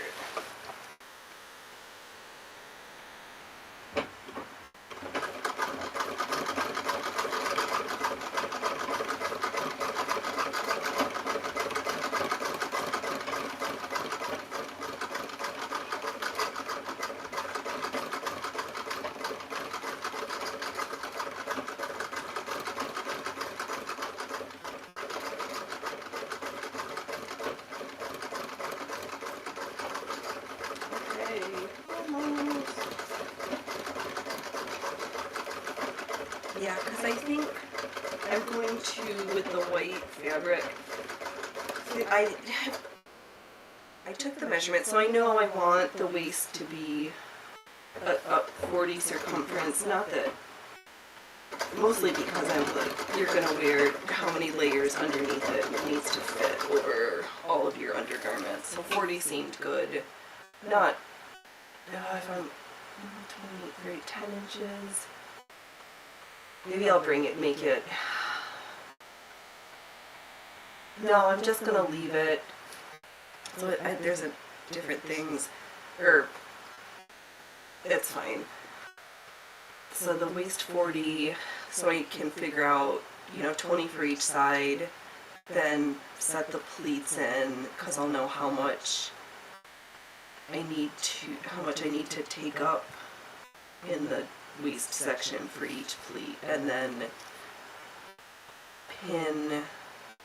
Yeah, because I think I'm going to, with the white fabric, I took the measurement, so I know I want the waist to be a 40 circumference, not that, mostly because I'm like, you're going to wear how many layers underneath it, and it needs to fit over all of your undergarments, so 40 seemed good. Not, if I'm 28, 10 inches. Maybe I'll make it. No, I'm just gonna leave it. So there's different things, it's fine. So the waist 40, so I can figure out, 20 for each side. Then set the pleats in, because I'll know how much I need to take up in the waist section for each pleat, and then pin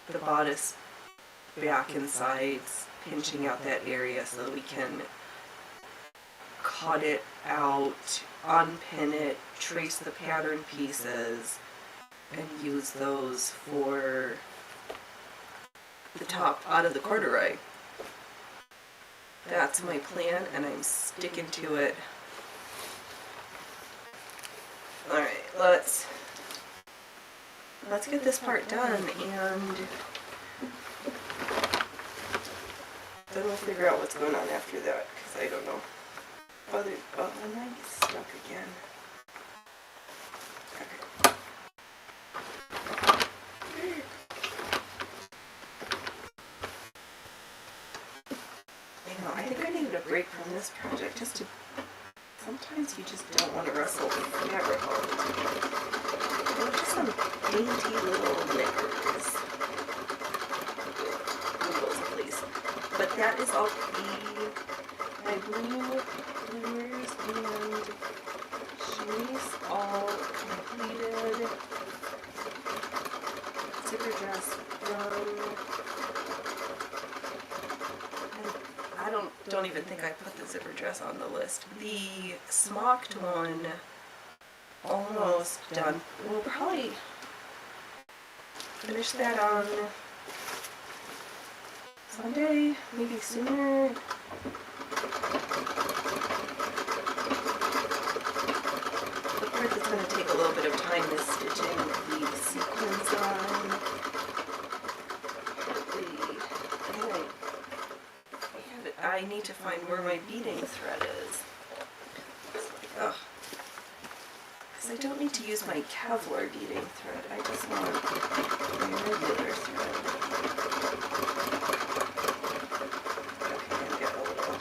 the bodice back and sides, pinching out that area so that we can cut it out, unpin it, trace the pattern pieces, and use those for the top out of the corduroy. That's my plan, and I'm sticking to it. Alright, let's get this part done, and then we'll figure out what's going on after that, because I don't know. Oh, I might get stuck again. Okay. I think I needed a break from this project just to. Sometimes you just don't want to wrestle with fabric all the time. They're just some dainty little knickers. Those, please. But that is all my blue bloomers and chemise all completed. Zipper dress done. I don't even think I put the zipper dress on the list. The smocked one, almost done. We'll probably finish that on Sunday, maybe sooner. The part that's going to take a little bit of time is stitching the sequins on. I need to find where my beading thread is. ugh. Because I don't need to use my Kevlar beading thread. I just want my regular thread. Okay, I'm getting a little...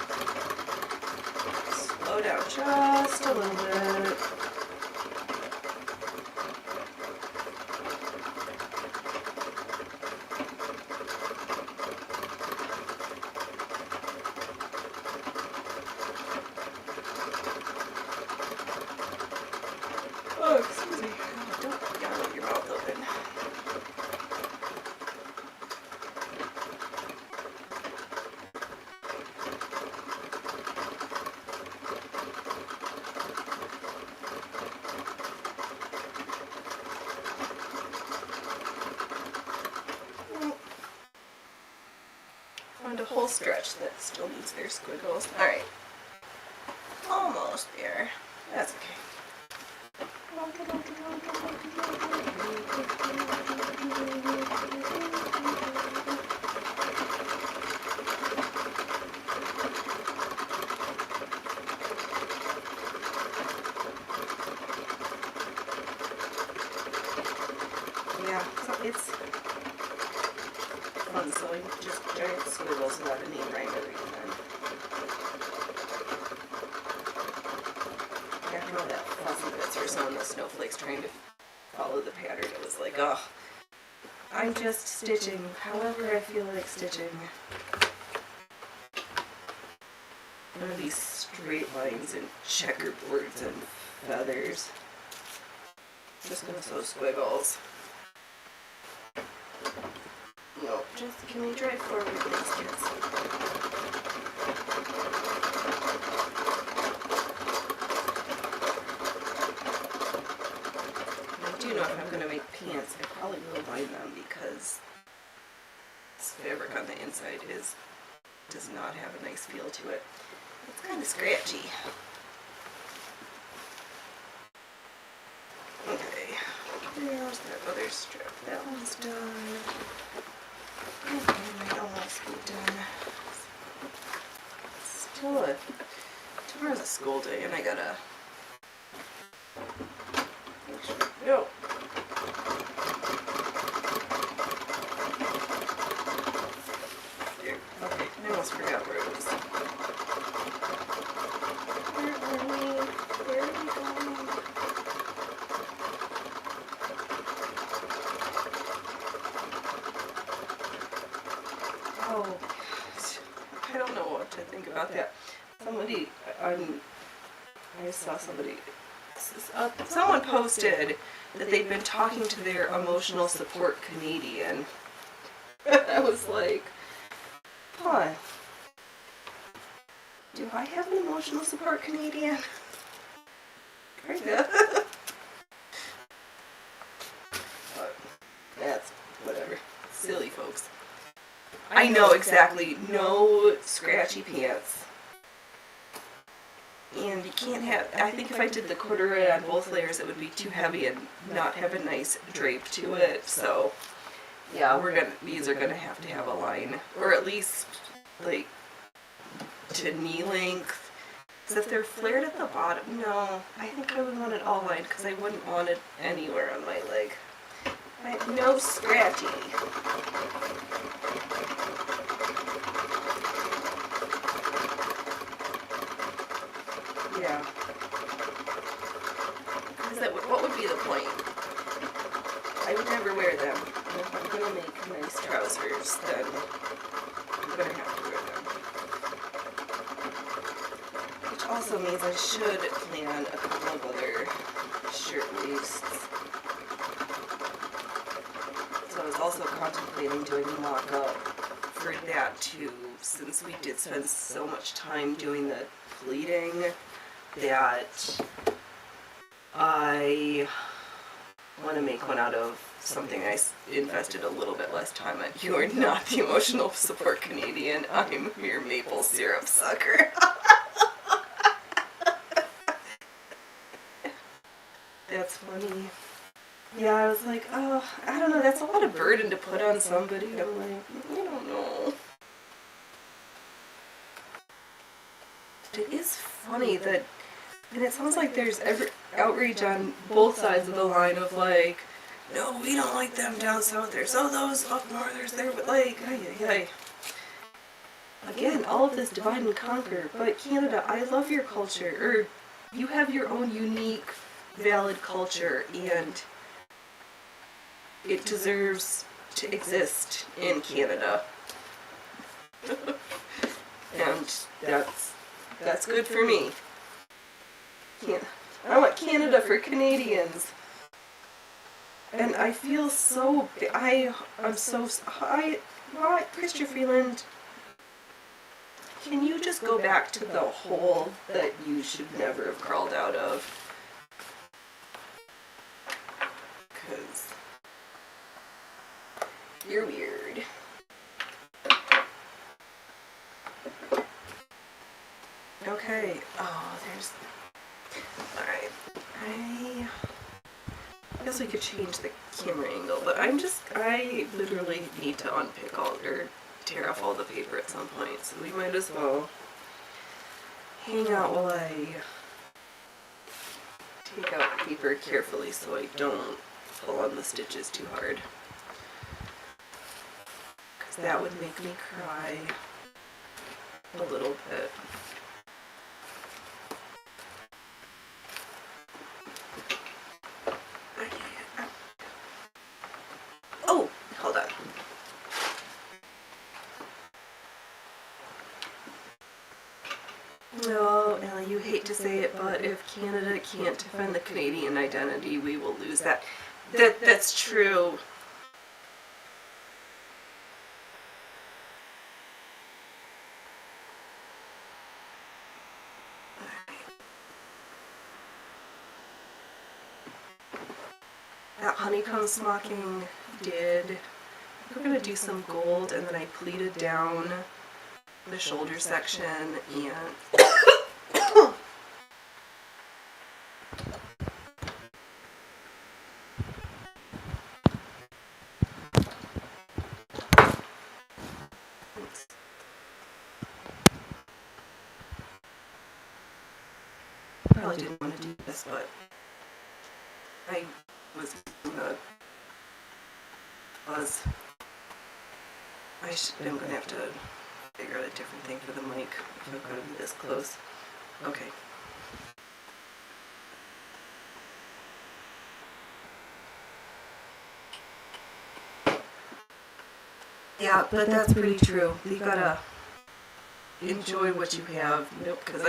Slow down just a little bit. Oh, excuse me. Don't yawn with your mouth open. Found a whole stretch that still needs their squiggles. Alright. Almost there. That's okay. Yeah, so it's fun sewing just giant squiggles without any rhyme or reason. After all that fussy bits for sewing the snowflakes trying to follow the pattern, it was like, oh, I'm just stitching however I feel like stitching. None of these straight lines and checkerboards and feathers. Just gonna sew squiggles. No, just can we drive forward, please, kids? I do know if I'm gonna make pants, I probably will bind them because this fabric on the inside does not have a nice feel to it. It's kind of scratchy. Okay, there's that other strip. That one's done. And it might almost be done. Still tomorrow's a school day and I gotta make sure. No. There. Okay, I almost forgot where it was. Where are we? Where are we going? Oh, I don't know what to think about that. Somebody, I saw somebody, someone posted that they'd been talking to their emotional support Canadian. I was like, huh, do I have an emotional support Canadian? Kinda. But that's whatever. Silly folks. I know exactly. No scratchy pants. And you can't have, I think if I did the corduroy on both layers it would be too heavy and not have a nice drape to it. So yeah, these are gonna have to have a line. Or at least like to knee length. Because if they're flared at the bottom, no, I think I would want it all lined because I wouldn't want it anywhere on my leg. No scratchy. Yeah. Because what would be the point? I would never wear them. And if I'm going to make nice trousers, then I'm going to have to wear them. Which also means I should plan a couple of other shirt waists. So I was also contemplating doing a mock-up for that too, since we did spend so much time doing the pleating that I want to make one out of something I invested a little bit less time on. You are not the emotional support Canadian. I'm your maple syrup sucker. That's funny. Yeah, I was like, oh, I don't know, that's a lot of burden to put on somebody. I'm like, I don't know. It is funny that And it sounds like there's outrage on both sides of the line of like, no, we don't like them down south. There's all those up northers there, but like, again, all of this divide and conquer. But Canada, I love your culture, or you have your own unique, valid culture, and it deserves to exist in Canada. And that's good for me. I want Canada for Canadians. And I feel so, Chrystia Freeland, can you just go back to the hole that you should never have crawled out of? Because you're weird. Okay, alright, I guess we could change the camera angle, but I literally need to unpick or tear off all the paper at some point, so we might as well hang out while I take out paper carefully so I don't pull on the stitches too hard. Because that would make me cry a little bit. Oh, hold on. No, Ellie, you hate to say it, but if Canada can't defend the Canadian identity, we will lose that. That's true. That honeycomb smocking did. We're gonna do some gold, and then I pleated down the shoulder section and probably didn't want to do this, but I was I'm gonna have to figure out a different thing for the mic if I've got to be this close. Okay. Yeah, but that's pretty true. You gotta enjoy what you have, because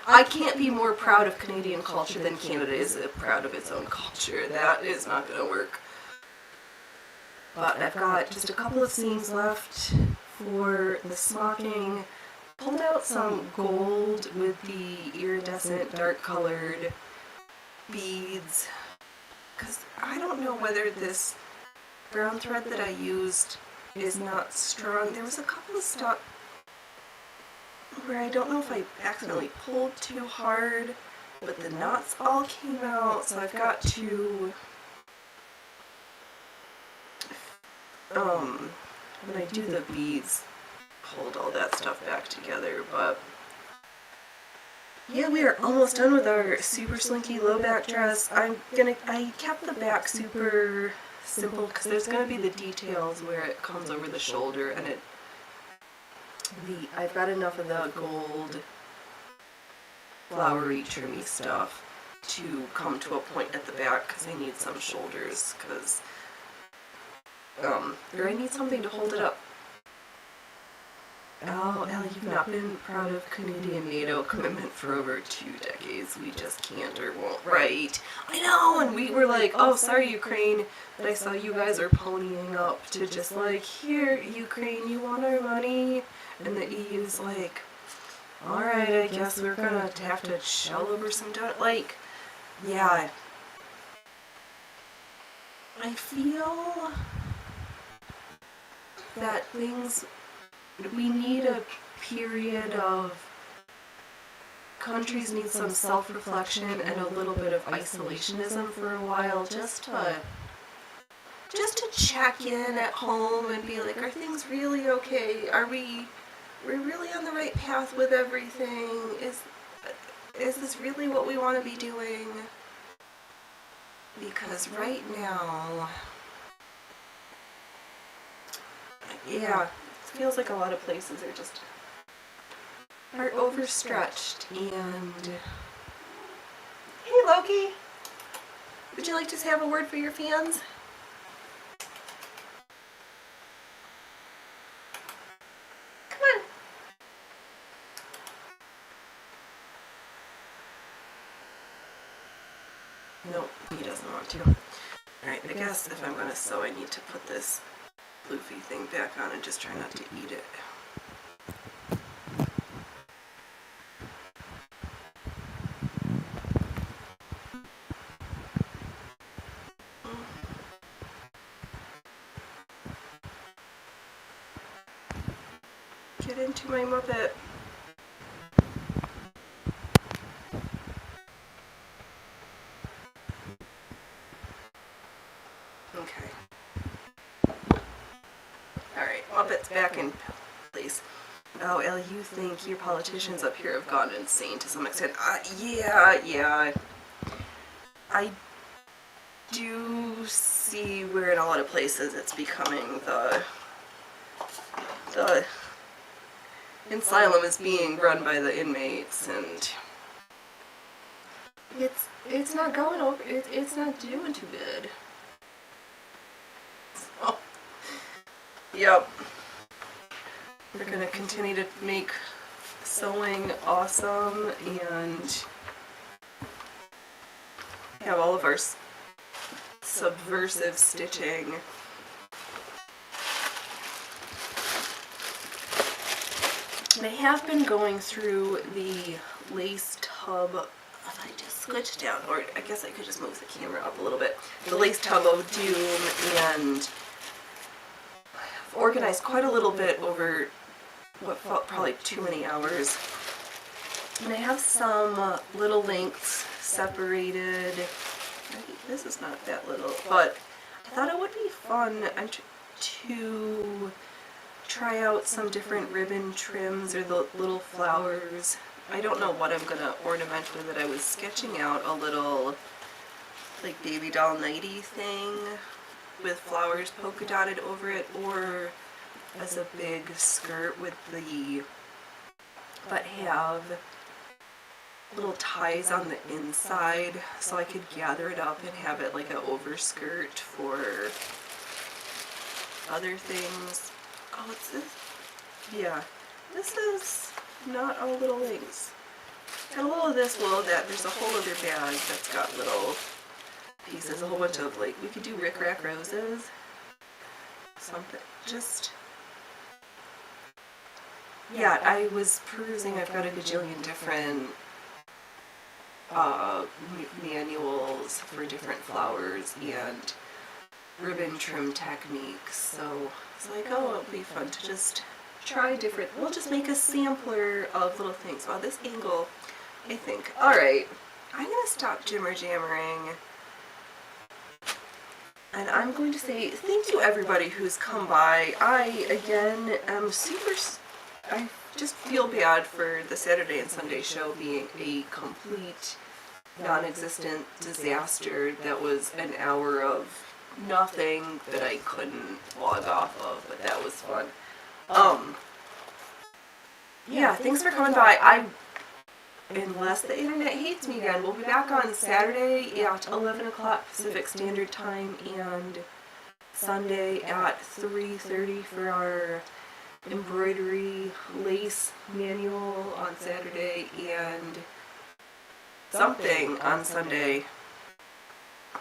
I can't be more proud of Canadian culture than Canada is proud of its own culture. That is not gonna work. But I've got just a couple of seams left for the smocking. Pulled out some gold with the iridescent dark colored beads, because I don't know whether this brown thread that I used is not strong. There was a couple of stuff where I don't know if I accidentally pulled too hard, but the knots all came out, so I've got to when I do the beads, hold all that stuff back together. But yeah, we are almost done with our super slinky low back dress. I kept the back super simple because there's gonna be the details where it comes over the shoulder, and I've got enough of the gold flowery trimmy stuff to come to a point at the back because I need some shoulders, because or I need something to hold it up. Oh, Ellie, you've not been proud of Canadian NATO commitment for over 2 decades. We just can't or won't. Right. I know, and we were like, oh, sorry, Ukraine, but I saw you guys are ponying up to just like, here, Ukraine, you want our money? And the EU's like, alright, I guess we're gonna have to shell over some donut. Like, yeah. I feel that we need a period of, countries need some self-reflection and a little bit of isolationism for a while, just to check in at home and be like, are things really okay? We're really on the right path with everything? is this really what we want to be doing? Because right now, yeah, it feels like a lot of places are overstretched. And hey Loki, would you like to have a word for your fans? Come on. Nope, he doesn't want to. Alright, I guess if I'm going to sew, I need to put this floofy thing back on and just try not to eat it. Get into my Muppet. Okay. Alright, Muppet's back in place. Oh, Elle, you think your politicians up here have gone insane to some extent. Yeah. I do see where in a lot of places it's becoming the asylum is being run by the inmates, and it's not going over, it's not doing too good. So, yep. We're going to continue to make sewing awesome and have all of our subversive stitching. And I have been going through the lace tub. If I just switch down, or I guess I could just move the camera up a little bit. The lace tub of doom, and I've organized quite a little bit over what felt probably too many hours. And I have some little lengths separated. This is not that little, but I thought it would be fun to try out some different ribbon trims or the little flowers. I don't know what I'm going to ornament with it. I was sketching out a little like baby doll nighty thing with flowers polka dotted over it, or as a big skirt with but have little ties on the inside so I could gather it up and have it like an overskirt for other things. Oh, what's this? Yeah, this is not all little things. Got a little of this, little of that. There's a whole other bag that's got little pieces, a whole bunch of, like, we could do Rick Rack roses. Something, just... Yeah, I was perusing, I've got a gajillion different manuals for different flowers and ribbon trim techniques, so it's like, oh, it'll be fun to just try different, we'll just make a sampler of little things. Wow, this angle, I think. Alright, I'm going to stop jimmer jammering, and I'm going to say thank you everybody who's come by. I, again, am I just feel bad for the Saturday and Sunday show being a complete non-existent disaster that was an hour of nothing that I couldn't log off of, but that was fun. Yeah, thanks for coming by. Unless the internet hates me again, we'll be back on Saturday at 11 o'clock Pacific Standard Time and Sunday at 3:30 for our embroidery lace manual on Saturday and something on Sunday.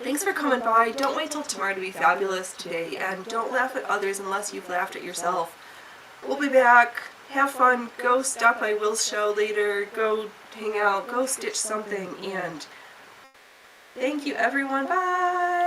Thanks for coming by. Don't wait till tomorrow to be fabulous today, and don't laugh at others unless you've laughed at yourself. We'll be back. Have fun. Go stop by Will's show later. Go hang out. Go stitch something. And thank you, everyone. Bye.